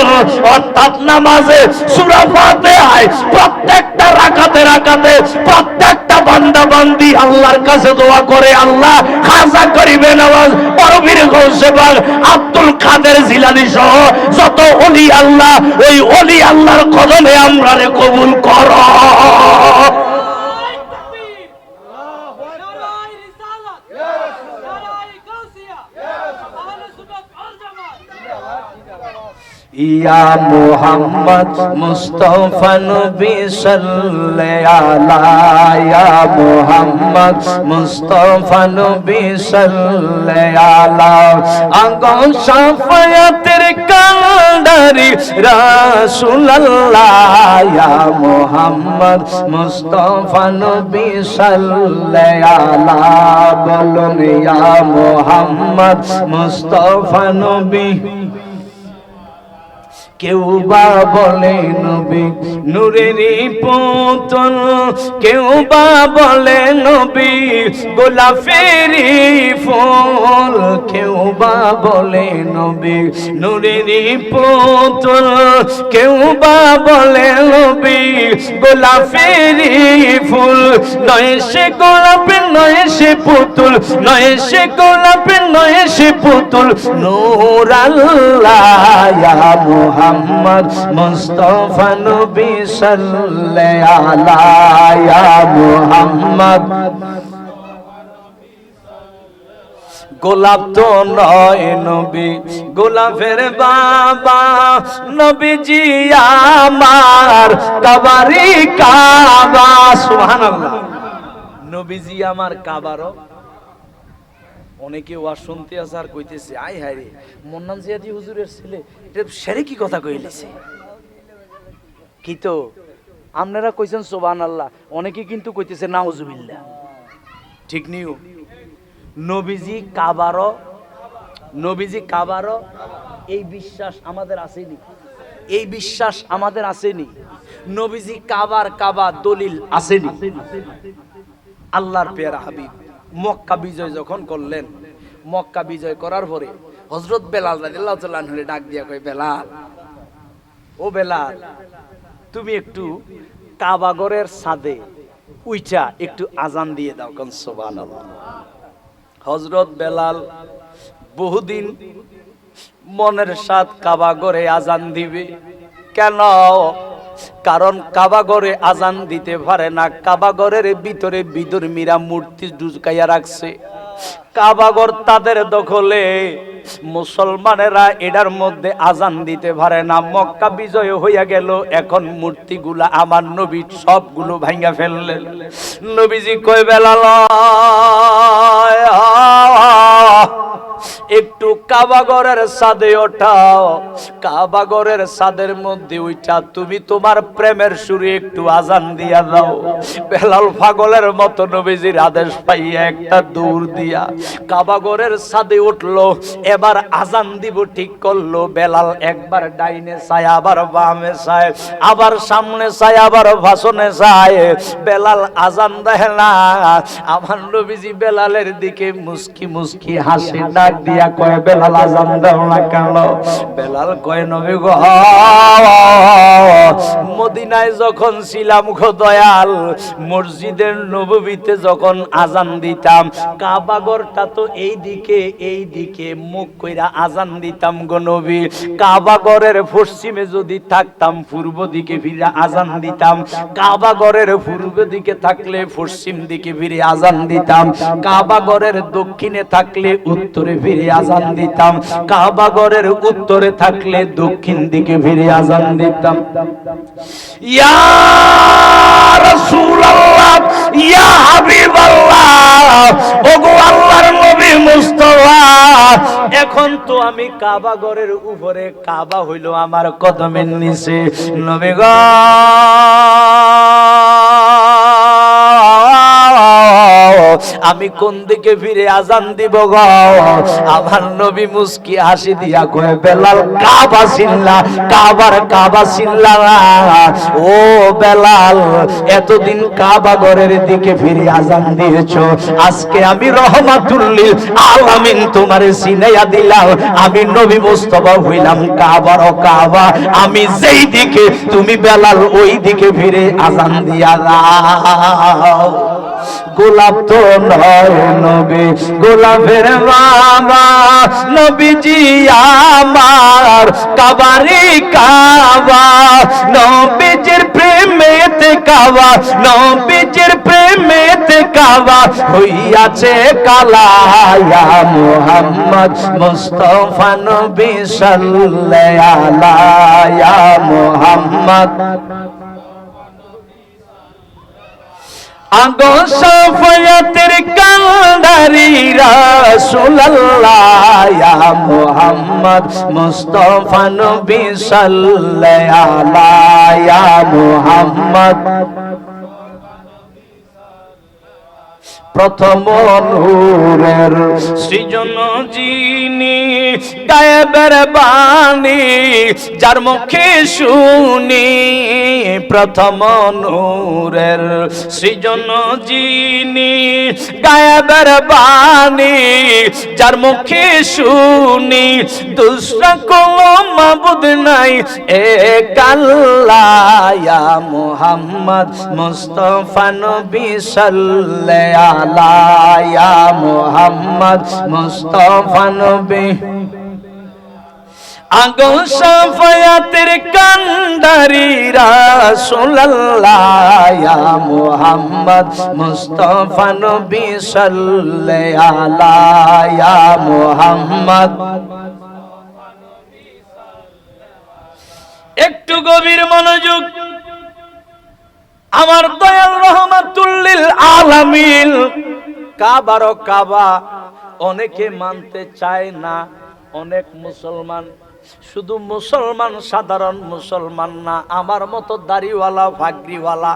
অর্থাৎ নামাজে সূরা ফাতিহায় প্রত্যেকটা রাকাতে রাকাতে প্রত্যেকটা বান্দা বান্দি আল্লাহর কাছে দোয়া করে, আল্লাহ খাজা গরিবে নওয়াজ, পরবীর গৌসে পাক, আব্দুল কাদের জিলানী সহ যত ওলি আল্লাহ, ওই ওলি আল্লাহর কদমে আমরারে কবুল করো। ইয়া মুহাম্মদ মুস্তাফা নবী সাল্লাল্লাহু আলাইহি, ইয়া মুহাম্মদ মুস্তাফা নবী সাল্লাল্লাহু আগো শাফায়াতের কান্ডারি রাসূলুল্লাহ, ইয়া মুহাম্মদ মুস্তাফা নবী সাল্লাল্লাহু বলুন, ইয়া মুহাম্মদ মুস্তাফা নবী। কেউ বা বলে নবী নূরেরই পুতুল, কেউ বা বলে নবী গোলাপেরই ফুল, কেউ বা বলে নবী নূরেরই পুতুল, কেউ বা বলে নবী গোলাপেরই ফুল। নয় সে গোলাপ নয় সে পুতুল, নয় সে গোলাপ নয় সে পুতুল, নূর আল্লাহ ইয়া মুহাম্মদ মুস্তাফা নবী সাল্লাল্লাহু আলাইহি, ইয়া মুহাম্মদ। গোলাপ তো নয় নবী, গোলাপের বাবা নবীজি আমার কাবারি কাবা। সুবহানাল্লাহ, নবীজি আমার কাবারও। অনেকে ওয়াজ শুনতে আছে আর কইতেছে, আয় হায় রে, মন্নান জিয়াদি হুজুরের ছেলে এটা সেরে কি কথা কইলেছে। কি তো আপনারা কইছেন সুবহানাল্লাহ, অনেকে কিন্তু কইতেছে নাউজুবিল্লাহ। ঠিক নিও, নবীজি কাবারও, নবীজি কাবারও, এই বিশ্বাস আমাদের আসেনি, এই বিশ্বাস আমাদের আসেনি। নবীজি কাবার কাবা দলিল আসেনি। আল্লাহর পেয়ারা হাবিব মক্কা বিজয় যখন করলেন, মক্কা বিজয় করার পরে হযরত বেলাল রাদিয়াল্লাহু তাআলা আনহু ডাক দিয়া কয়, বেলাল, ও বেলাল, তুমি একটু কাবাগরের ছাদে উইচা একটু আজান দিয়ে দাও। কোন সুবহানাল্লাহ। হযরত বেলাল বহুদিন মনের সাথ কাবাগরে আজান দিবে। কেন? কারণ কাবাগরে আজান দিতে পারে না, কাবাগরের ভিতরে বিধর্মীরা মূর্তি ঢুকাইয়া রাখছে। কাবাগর তাদের দখলে, মুসলমানেরা এটার মধ্যে আজান দিতে পারে না। মক্কা বিজয় হইয়া গেল, এখন মূর্তিগুলা আমার নবী সবগুলো ভাঙা ফেললেন। নবীজি কয় বেলাল একটু কাবাগরের ছাদে ওঠাও, কাবাগরের ছাদের মধ্যে উঠা তুমি তোমার প্রেমের সুরে একটু আজান দিয়া দাও। বেলাল পাগলের মতো নবীজির আদেশ পাইয়া একটা দৌড় দিয়া কাবাগরের ছাদে উঠলো। এবার আজান দিব ঠিক করলো। বেলাল একবার ডাইনে চায়, আবার বামে চায়, আবার সামনে চায়, আবার ভাষণে চায়। বেলাল আজান দেয় না। আমার নবীজি বেলালের দিকে মুস্কি মুস্কি হাসি ডাক দিয়া কয় বেলাল আজান দাও না কেন? বেলাল কয় নবী গো, মদিনায় যখন ছিলাম গো দয়াল, মসজিদের নববীতে যখন আজান দিতাম, কাবাগরটা তো এই দিকে মুখ কইরা আজান দিতাম গো নবী। কাবাগরের পশ্চিমে যদি থাকতাম পূর্ব দিকে ফিরে আজান দিতাম, কাবাগরের পূর্ব দিকে থাকলে পশ্চিম দিকে ফিরে আজান দিতাম, কাবাগরের দক্ষিণে থাকলে উত্তরে ফিরে আজান দিতাম, কাবাগরের উত্তরে থাকলে দক্ষিণ দিকে ফিরে আজান দিতাম। ইয়া রাসূলুল্লাহ, ইয়া হাবিবাল্লাহ, ওগো আল্লাহর নবী মুস্তাফা, এখন তো আমি কাবাগরের উপরে, কাবা হইল আমার কদমের নিচে। নবী গো, আমি কোন দিকে ফিরে আজান দিব গো? আমার নবী মুস্কি হাসি দিয়া কয় বেলাল কাবা চিল্লা, কাবা চিল্লা। ও বেলাল, এতদিন কাবা ঘরের দিকে ফিরে আজান দিয়েছো, আজকে আমি রহমাতুল লিল আলামিন তোমারে চিনাইয়া দিলাম। আমি নবী মুস্তাফা হইলাম কাবার কাবা। আমি যেই দিকে, তুমি বেলাল ওই দিকে ফিরে আজান দিয়া দাও। গোলাপ তো নয় নবী, গোলাপের বাবা নবীজি আমার, কাবারি কাবা, নবীজির প্রেমেতে কাবা, নবীজির প্রেমেতে কাবা হইয়াছে কালা। ইয়া মুহাম্মদ মুস্তাফা নবী সাল্লাল্লাহু আলাইহি ইয়া মুহাম্মদ। আগো সাফায়াতের কান্ডারি রাসূলুল্লাহ, ইয়া মুহাম্মদ মুস্তাফা নবী সাল্লাল্লাহু আলাইহি ইয়া মুহাম্মদ। প্রথম নূরের সৃজন যিনি, গায়েবের বাণী যার মুখে শুনি, প্রথম নূরের সৃজন যিনি, গায়েবের বাণী যার মুখে শুনি, দুসরা কোনো মাবুদ নাই এক আল্লাহ। ইয়া মুহাম্মদ মুস্তাফা নবী সাল্লাল্লাহু আলাইহি ইয়া মুহাম্মদ মুস্তাফা নবী। আগো সাফায়াতের কান্ডারি রাসূলুল্লাহ, ইয়া মুহাম্মদ মুস্তাফা নবী সাল্লাল্লাহু আলাইহি ইয়া মুহাম্মদ। একটু গভীর মনোযোগ। আমার দয়াল রহমাতুল লিল আলামিন কাবার কাবা অনেকে মানতে চায় না। অনেক মুসলমান, শুধু মুসলমান, সাধারণ মুসলমান না, আমার মতো দাড়িওয়ালা, ফাগরিওয়ালা,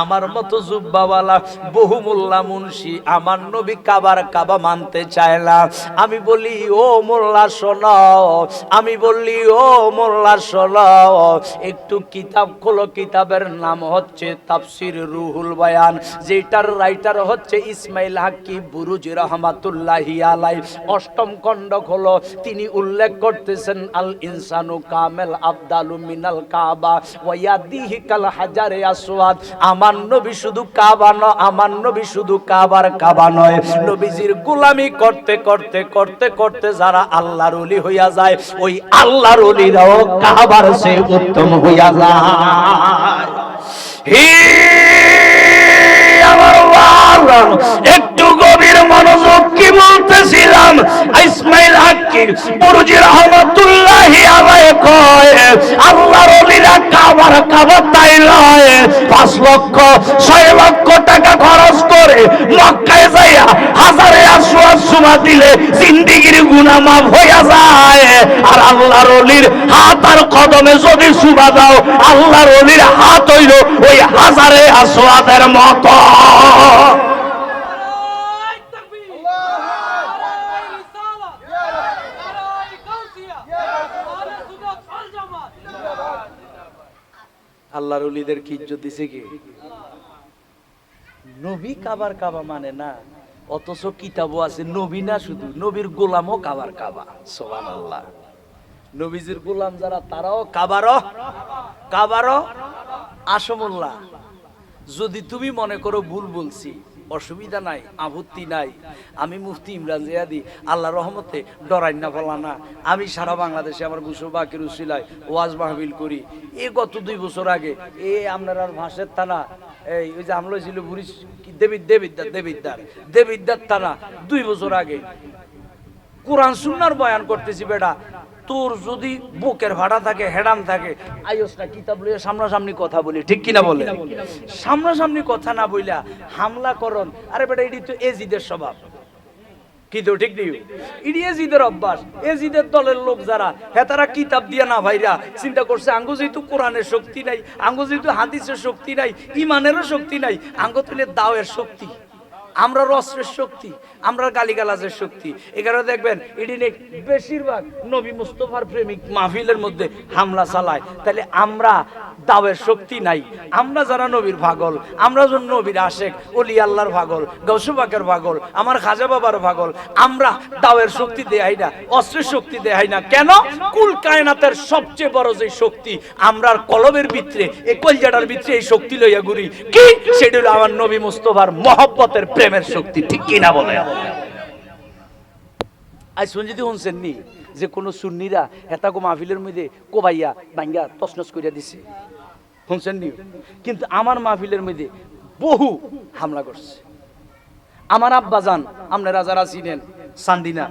আমার মতো জুব্বাওয়ালা, বহু মোল্লা মুন্সি আমার নবী কাবার কাবা মানতে চায় না। আমি বলি ও মোল্লা শোনো, আমি বলি ও মোল্লা শোনো, একটু কিতাব খোলো। কিতাবের নাম হচ্ছে তাফসির রুহুল বয়ান, যেটার রাইটার হচ্ছে ইসমাইল হাক্কি বুরুজি রহমাতুল্লাহি আলাইহি। অষ্টম খণ্ড খোলো, তিনি উল্লেখ করতেছেন আল ইনসানু কামেল আফদালু মিনাল কাবা ওয়া ইয়াদিহি কাল হাজারে আসওয়াদ। আমার নবী শুধু কাবা নয়, আমার নবী শুধু কাবার কাবা নয়, নবীজির গোলামি করতে করতে করতে করতে যারা আল্লাহর ওলি হইয়া যায়, ওই আল্লাহর ওলিরাও কাবার চেয়ে উত্তম হইয়া যায়। হে আমার একটু গভীর মনোযোগ। কি বলতেছিলাম? ইসমাইল হাক্কি 5,00,000 6 লক্ষ টাকা খরচ করে মক্কায় যাইয়া হাজারে আসওয়াদ সুমা দিলে জিন্দেগির গুনাহ মাফ হইয়া যায়। আর আল্লাহর ওলির হাত আর কদমে যদি সুমা দাও, আল্লাহর ওলির হাত হইল ওই হাজারে আসওয়াদের মতো। আল্লাহর ওলিদের কি ইজ্জত দিছে কি? নবী কাবার কাবা মানে না, অথচ কিতাবও আছে নবী না শুধু নবীর গোলামও কাবার কাবা। সুবহানাল্লাহ। নবীজির গোলাম যারা তারাও কাবারও আসমুল্লাহ। যদি তুমি মনে করো ভুল বলছি, অসুবিধা নাই, আপত্তি নাই। আমি মুফতি ইমরান জিয়াদি আল্লাহ রহমতে ডরাই না ফলা না। আমি সারা বাংলাদেশে আমার গুসু বাকির উসিলায় ওয়াজ মাহফিল করি। গত 2 বছর আগে আপনার আর ভাষের থানা, ওই যে আমলা ছিল বুড়ি দেবিদ্দার থানা, 2 বছর আগে কোরআন সুন্নাহর বয়ান করতেছি। বেটা তোর যদি বুকের ভাড়া থাকে, হেডাম থাকে, আইস না কিতাব লইয়া সামনাসামনি কথা বলি, ঠিক কিনা বলে? সামনাসামনি কথা না বইলা হামলা করন। আরে বেটা এটি তো এজিদের স্বভাব, কি তো ঠিক নেই? এটি এজিদের অভ্যাস। এজিদের দলের লোক যারা, হ্যাঁ তারা কিতাব দিয়া না ভাইরা চিন্তা করছে আঙ্গো যেহেতু কোরআনের শক্তি নাই, আঙ্গো যেহেতু হাদিসের শক্তি নাই, ইমানেরও শক্তি নাই, আঙ্গো তুলে দাওয়ের শক্তি, আমরা রসের শক্তি, আমরা গালিগালাজের শক্তি। এখানে দেখবেন এটি বেশিরভাগ নবী মুস্তফার প্রেমিক মাহফিলের মধ্যে হামলা চালায়। তাহলে আমরা দাওয়ের শক্তি নাই। আমরা যারা নবীর পাগল, আমরা যখন নবীর আশেক, ওলি আল্লাহর পাগল, গৌসে পাকের পাগল, আমার খাজা বাবার পাগল, আমরা দাওয়ের শক্তি দেয় না, অস্ত্রের শক্তি দেয় না। কেন? কুল কায়নাতের সবচেয়ে বড় যে শক্তি আমরার কলবের ভিতরে, এই কলজাটার ভিতরে এই শক্তি লইয়া ঘুরি, কি সেটা হলো আমার নবী মুস্তফার মহব্বতের প্রেমের শক্তি, ঠিক কিনা বলে? আজ যদি শুনছেন নি যে কোন সুন্নিরা হেতাগো মাহফিলের মধ্যে কোবাইয়া ভাঙ্গা তছনছ করিয়া দিছে, শুনছেন নি? কিন্তু আমার মাহফিলের মধ্যে বহু হামলা করছে। আমার আব্বাজান আপনারা যারা চিনেন, সান্দিনা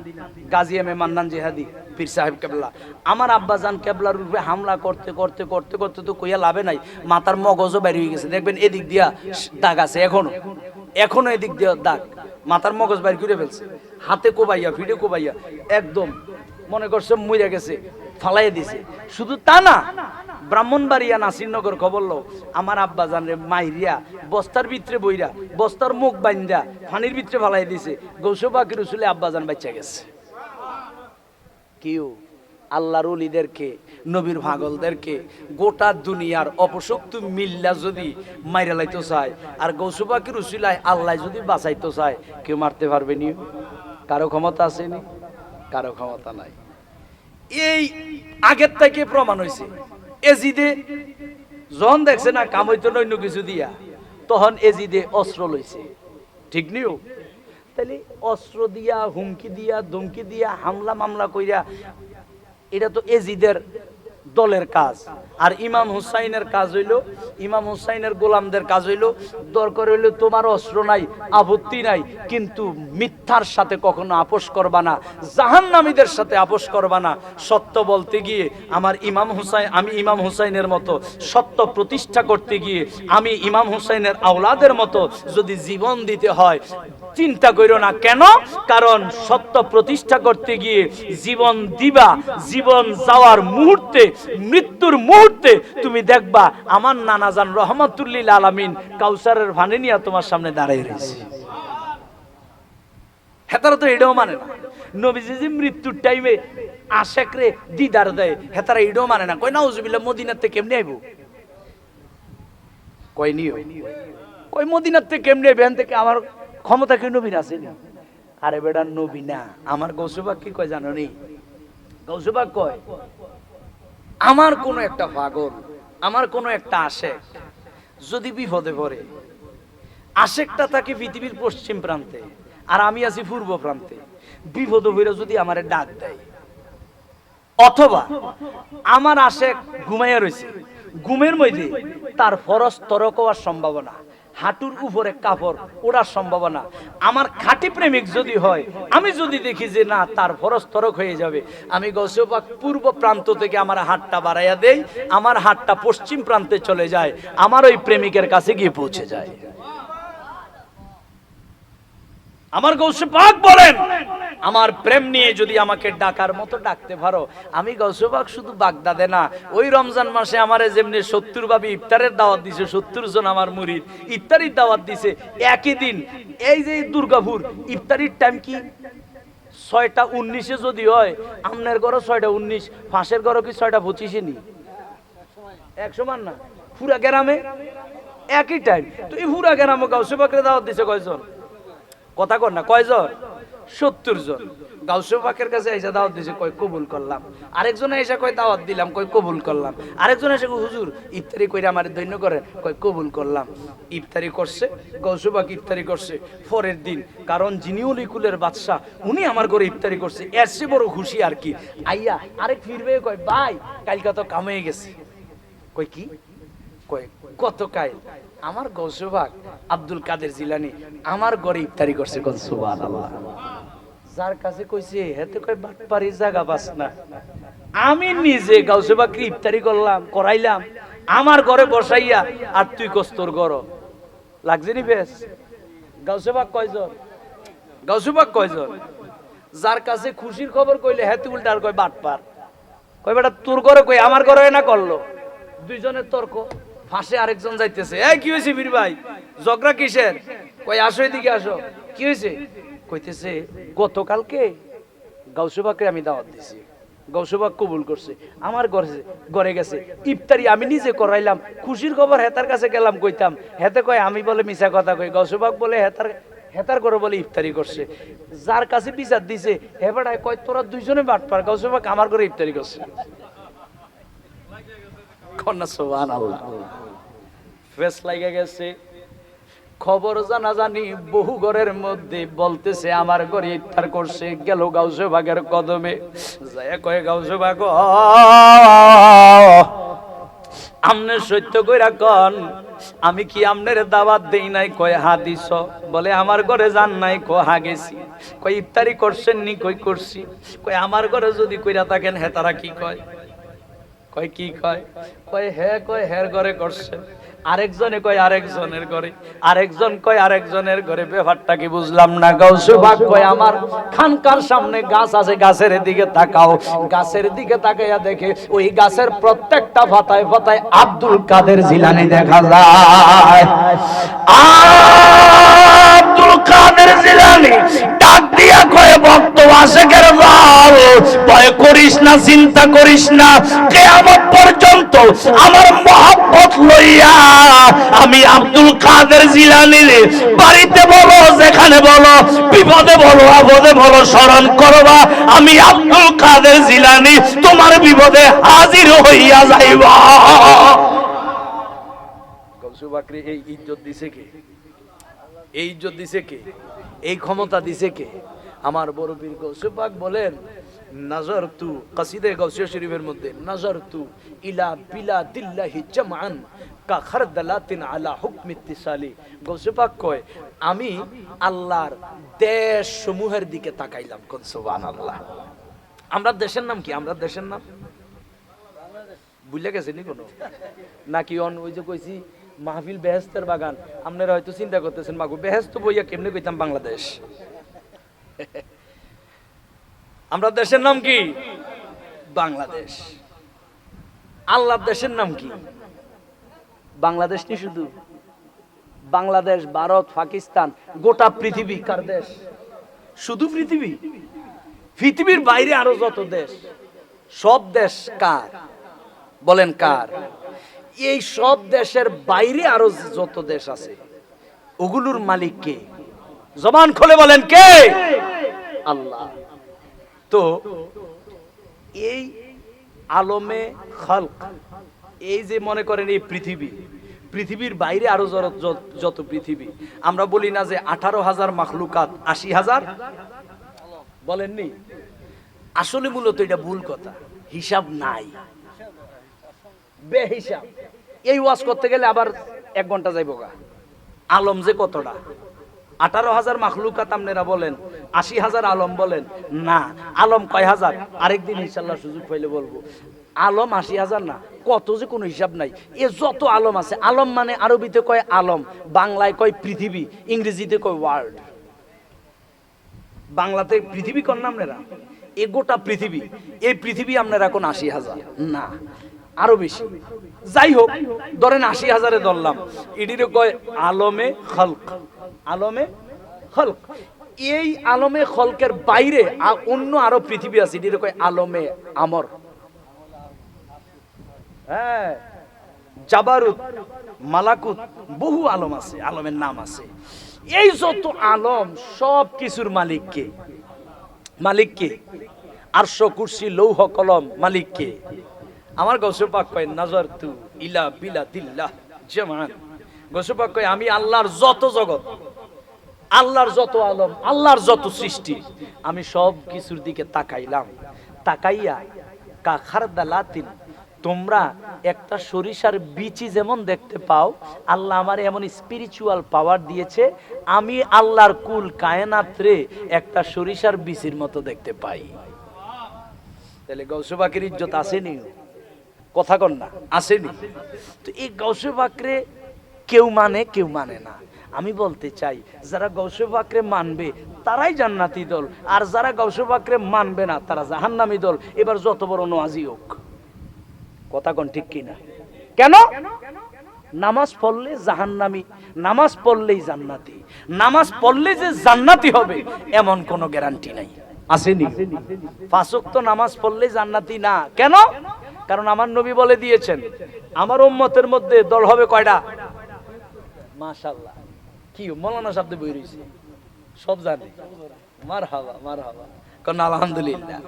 গাজী এম এ মান্নান জিহাদি পীর সাহেব কেবলা, আমার আব্বাজান কেবলার রূপে হামলা করতে করতে করতে করতে তো কইয়া লাভে নাই, মাথার মগজও বের হয়ে গেছে। দেখবেন এদিক দিয়া দাগ আছে, এখনো এদিক দিয়ে দাগ, মাথার মগজ বাইর করে ফেলছে, হাতে কোবাইয়া, ফিডে কোবাইয়া একদম মনে করছে মইরা গেছে, ফালাইয়া দিছে। শুধু তা না, ব্রাহ্মণবাড়িয়া নাসিরনগর খবর লো, আমার আব্বাজান রে মাইরিয়া বস্তার ভিতরে বইরা, বস্তার মুখ বাইন্দা পানির ভিতরে ফালাই দিছে। গৌসে পাকের উসুলে আব্বাজান বাচ্চা গেছে। কেউ আল্লাহর ওলিদেরকে, নবীর পাগলদেরকে গোটা দুনিয়ার অপশক্তি মিল্লা যদি মাইরা লাইতে চায়, আর গৌসে পাকের উসিলায় আল্লাহ যদি বাঁচাইতে চায়, কেউ মারতে পারবে নি? কারো ক্ষমতা আছে নি? কারো ক্ষমতা নাই। এই আগের থেকে প্রমাণ হয়েছে। এজিদে যখন দেখছে না কাম হইতো অন্য কিছু দিয়া, তখন এজিদে অস্ত্র লইছে, ঠিক নিও? তাহলে অস্ত্র দিয়া, হুমকি দিয়া, ধমকি দিয়া, হামলা মামলা কইরা, এটা তো এজিদের দলের কাজ। আর ইমাম হুসাইনের কাজ হইল, ইমাম হুসাইনের গোলামদের কাজ হইল, দরকার হইল তোমার অস্ত্র নাই, আপত্তি নাই, কিন্তু মিথ্যার সাথে কখনো আপোষ করবা না, জাহান্নামীদের সাথে আপোষ করবা না। সত্য বলতে গিয়ে আমার ইমাম হুসাইন, আমি ইমাম হুসাইনের মতো সত্য প্রতিষ্ঠা করতে গিয়ে, আমি ইমাম হুসাইনের আওলাদের মতো যদি জীবন দিতে হয়, চিন্তা করো না। কেন? কারণ সত্য প্রতিষ্ঠা করতে গিয়ে জীবন দিবা, জীবন যাওয়ার মুহূর্তে, মৃত্যুর মুহূর্তে তুমি দেখবা আমার নানাজান রহমাতুল্লিল আলামিন কাউসারের ভানে নিয়ে তোমার সামনে দাঁড়িয়ে রয়েছে। হেতারা তো এটাও মানে না। নবীজি যে মৃত্যুর টাইমে আশেকরে দিদার দেয়, হেতারা এটাও মানে না। কই নাউজুবিল্লাহ, মদিনাতে কেমনে আইব? কই নিও, কই মদিনাতে কেমনে আইব? এখান থেকে আমার ক্ষমতা কি নবীন আছে? আরে বেটা নবী না, আমার গৌসুবাগ কি কয় জানো নি? গৌসুবাগ কয় আমার কোন একটা পাগল, আমার কোন একটা আশেক যদি বিপদে পড়ে, আশেকটা থাকে পৃথিবীর পশ্চিম প্রান্তে আর আমি আছি পূর্ব প্রান্তে, বিপদ হইলে যদি আমারে ডাক দেয়, অথবা আমার আশেক ঘুমাইয়া রয়েছে, ঘুমের মধ্যে তার ফরজ তরক হওয়ার সম্ভাবনা, হাঁটুর উপরে কাপড় ওড়ার সম্ভাবনা। আমার খাঁটি প্রেমিক যদি হয়, আমি যদি দেখি যে না তার ফরজ তরক হয়ে যাবে, আমি গৌসে পাক পূর্ব প্রান্ত থেকে আমার হাতটা বাড়াইয়া দেই, আমার হাতটা পশ্চিম প্রান্তে চলে যায়, আমার ওই প্রেমিকের কাছে গিয়ে পৌঁছে যায়। আমার গৌসে পাক বলেন, আমার প্রেম নিয়ে যদি আমাকে ডাকার মতো ডাকতে পারো, আমি গৌসে পাক শুধু বাগদাদে না, ওই রমজান মাসে আমারে যেমনি 70 ভাবি ইফতারের দাওয়াত দিছে, 70 জন আমার মুরিদ ইফতারির দাওয়াত দিছে একই দিন। এই যে দুর্গাপুর ইফতারির টাইম কি 6টা 19-এ যদি হয়, আমনের ঘরও 6টা 19, ফাঁসের ঘরও কি 6টা 25-এ নি? এক সমান না? পুরা গ্রামে একই টাইম। তো এই পুরা গ্রামে গৌসে পাকের দাওয়াত দিছে কয়জন? কথা কর না, কয়জন? 70 জন। গাউসে পাকের কাছে এসে দাওয়াত দিছে, কয় কবুল করলাম। আরেকজন এসে কয় দাওয়াত দিলাম, কয় কবুল করলাম। আরেকজন এসে হুজুর ইফতারি কইরা আমারে ধন্য করেন, কয় কবুল করলাম। ইফতারি করছে, গাউসে পাক ইফতারি করছে পরের দিন, কারণ যিনি অলিকুলের বাদশা উনি আমার ঘরে ইফতারি করছে, এর চেয়ে বড় খুশি আর কি। আইয়া আরেক ফিরবে, কয় ভাই কালকে তো কাম হয়ে গেছে। কয় কি? কয় কত কাইল? আমার গৌসে পাক আব্দুল কাদের জিলানী আমার ঘরে ইফতারি করছে। কোন সুবহানাল্লাহ। যার কাছে কইছে হেতে কয় বাটপারি জায়গা পাস না, আমি নিজে গৌসে পাক ইফতারি করলাম, করাইলাম আমার ঘরে বসাইয়া, আর তুই কস তোর ঘর লাগছে নি বেশ? গৌসে পাক কয়জন? গৌসে পাক কয়জন? যার কাছে খুশির খবর কইলে হেতে উল্টা আর কয় বাটপার। কয় বেটা তোর ঘরে কই আমার ঘরে না করলো। দুইজনের তর্ক, ফাঁসে আরেকজন যাইতেছে, এই কি হয়েছে বীর ভাই, ঝগড়া কিসের? কই আসো এদিকে আসো। কি হয়েছে? কইতেছে গতকালকে গাউসে পাকরে আমি দাওয়াত দিছি, গাউসে পাক কবুল করছে, আমার ঘরে গেছে ইফতারি আমি নিজে করাইলাম, খুশির খবর হেতার কাছে গেলাম কইতাম, হেতে কয় আমি বলে মিছা কথা কই, গাউসে পাক বলে হেতার করে বলে ইফতারি করছে। যার কাছে বিচার দিছে হে বেটায় কয় তোরা দুইজনে বাটপার, গাউসে পাক আমার ঘরে ইফতারি করছে। কন্যা সুবহানাল্লাহ। ফেস লাগা গেছে, খবর জানা জানি বহু ঘরের মধ্যে বলতেছে আমার ঘরে ইফতার করছে। গেল গাউসে বাগের কদমে, যায় কয়ে গাউসে বাগ আমনে সত্য কইরা কন, আমি কি আমনের দাওয়াত দেই নাই? কয় হা দিছ। বলে আমার ঘরে যান নাই? কয় হা গেছি। কয় ইফতারি করছেন নি? কই করছি। কয় আমার ঘরে যদি কইরা থাকেন হেতারা কি কয়? কয় কি কয়? কয় হে, কয় হের ঘরে করছেন। আরেকজনে কয় আরেকজনের ঘরে, আরেকজন কয় আরেকজনের ঘরে। ব্যাপারটা কি বুঝলাম না। গাউসে পাক কয় আমার খানকার সামনে গাছ আছে, গাছের দিকে তাকাও। গাছের দিকে তাকাইয়া দেখে ওই গাছের প্রত্যেকটা পাতায় পাতায় আব্দুল কাদের জিলানী দেখা যায়। আব্দুল কাদের জিলানী ডাক দিয়া কয় ভক্ত আশেকের দল, ভয় করিস না, চিন্তা করিস না, কিয়ামত পর্যন্ত আমার মহব্বত লইয়া আমি আব্দুল কাদের জিলানী বাড়িতে বলো, যেখানে বলো, বিপদে বলো, আপদে বলো, স্মরণ করবা, আমি আব্দুল কাদের জিলানী তোমার বিপদে হাজির হইয়া যাইবা। গাউসে পাকরে এই ইজ্জত দিছে কে? এই ইজ্জত দিছে কে? এই ক্ষমতা দিছে কে? আমার বড় পীর গাউসে পাক বলেন, নাজারতু কাসিদে গাউসিয়া শরীফের মধ্যে, নাজারতু ইলা বিলাদিল্লাহি জামআন কা খারদালাতিন আলা হুকমি ইত্তিসালি। গাউসে পাক কয় আমি আল্লাহর দেশ সমূহের দিকে তাকাইলাম। কোন সুবহানাল্লাহ। আমরা দেশের নাম কি? আমরা দেশের নাম ভুলে গেছে নি কোনো? নাকি ওই যে কইছি মাহফিল বেহেশতের বাগান, আপনারা হয়তো চিন্তা করতেছেন মাগো বেহেশত বইয়া কেমনে কইতাম বাংলাদেশ। আমরা দেশের নাম কি? বাংলাদেশ। আল্লাহর দেশের নাম কি? বাংলাদেশ নি শুধু? বাংলাদেশ, ভারত, পাকিস্তান, গোটা পৃথিবী কার দেশ? শুধু পৃথিবী? পৃথিবীর বাইরে আরো যত দেশ, সব দেশ কার? বলেন কার? এই সব দেশের বাইরে আরো যত দেশ আছে ওগুলোর মালিক কে? জবান খুলে বলেন কে? আল্লাহ। তো এই আলমে খালক, এই যে মনে করেন এই পৃথিবী, পৃথিবীর বাইরে আরো যত পৃথিবী, আমরা বলি না যে 18,000 মাখলুকাত, 80,000 বলেননি? আসলে মূলত এটা ভুল কথা, হিসাব নাই, বেহিসাব। এই ওয়াজ করতে গেলে আবার 1 ঘন্টা যাইব গা। আলম যে কতটা, 18,000 মাখলুকাত আপনারা বলেন, 80,000 আলম বলেন, না আলম কয় হাজার আরেকদিন ইনশাল্লাহ সুযোগ পাইলে বলবো। আলম 80,000 না, কত যে কোনো হিসাব নাই। এ যত আলম আছে, আলম মানে আরবিতে কয় আলম, বাংলায় কয় পৃথিবী, ইংরেজিতে কয় ওয়ার্ল্ড। বাংলাতে পৃথিবী কর না আপনারা, এ গোটা পৃথিবী, এই পৃথিবী আপনারা এখন 80,000 না আরো বেশি, যাই হোক ধরেন 80,000-এ ধরলাম, এটিরও কয় আলমে খলক। আলমে খলক, এই আলমে খলকের বাইরে অন্য আরো পৃথিবী আছে, এটিরও কয় আলমে আমর। হ্যাঁ, জাবারুত, মালাকুত, বহু আলম আছে, আলমের নাম আছে। এই যত আলম সব কিছুর মালিক কে? মালিক কে? আরশ, কুরসি, লৌহ, কলম, মালিক কে? আমার গৌসে পাক কয় নাজারতু ইলা বিলাদিল্লাহ জামান। গৌসে পাক কয় আমি আল্লাহর যত জগৎ, আল্লাহর যত আলম, আল্লাহর যত সৃষ্টি, আমি সব কিছুর দিকে তাকাইলাম। তাকাইয়া কা খারদালাতিন, তোমরা একটা সরিষার বিচি যেমন দেখতে পাও, আল্লাহ আমার এমন স্পিরিচুয়াল পাওয়ার দিয়েছে, আমি আল্লাহর কুল কায়নাত রে একটা সরিষার বিচির মতো দেখতে পাই। তাহলে গৌসে পাকের ইজ্জত আসেনি? কথা কন না, আসেনি? তো এই গৌসে পাকরে কেউ মানে কেউ মানে না। আমি বলতে চাই যারা গৌসে পাকরে মানবে তারাই জান্নাতি দল, আর যারা গৌসে পাকরে মানবে না তারা জাহান্নামী দল। এবার যত বড় নওয়াজি হোক, কথা কোন ঠিক কিনা? কেন? নামাজ পড়লে জাহান্নামী, নামাজ পড়লেই জান্নাতি। নামাজ পড়লে যে জান্নাতি হবে এমন কোনো গ্যারান্টি নাই, আসেনি? 5 ওয়াক্ত নামাজ পড়লে জান্নাতি না। কেন? কারণ আমার নবী বলে দিয়েছেন আমার উম্মতের মধ্যে দল হবে কয়টা? মাশাআল্লাহ, কি মৌলানা শব্দ বই রইছে, সব জানে। মারহাবা মারহাবা, কারণ আলহামদুলিল্লাহ।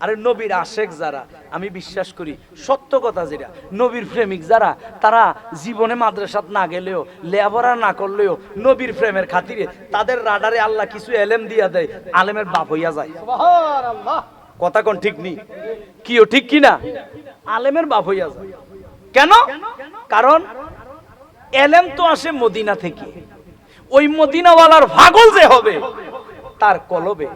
আরে নবীর আশেক যারা, আমি বিশ্বাস করি সত্য কথা যেটা, নবীর প্রেমিক যারা, তারা জীবনে মাদ্রাসাত না গেলেও, লেখাপড়া না করলেও নবীর প্রেমের খাতিরে তাদের রাডারে আল্লাহ কিছু এলেম দিয়া দেয়, আলেমের বাপ হইয়া যায়। সুবহানাল্লাহ, কথা কোন ঠিক নেই? কিও ঠিক কিনা? আলেমের বাপ হইয়া যায়। কেন? কারণ এলেম তো আসে মদিনা থেকে। ওই মদিনাওয়ালার পাগল যে হবে, তার কলবে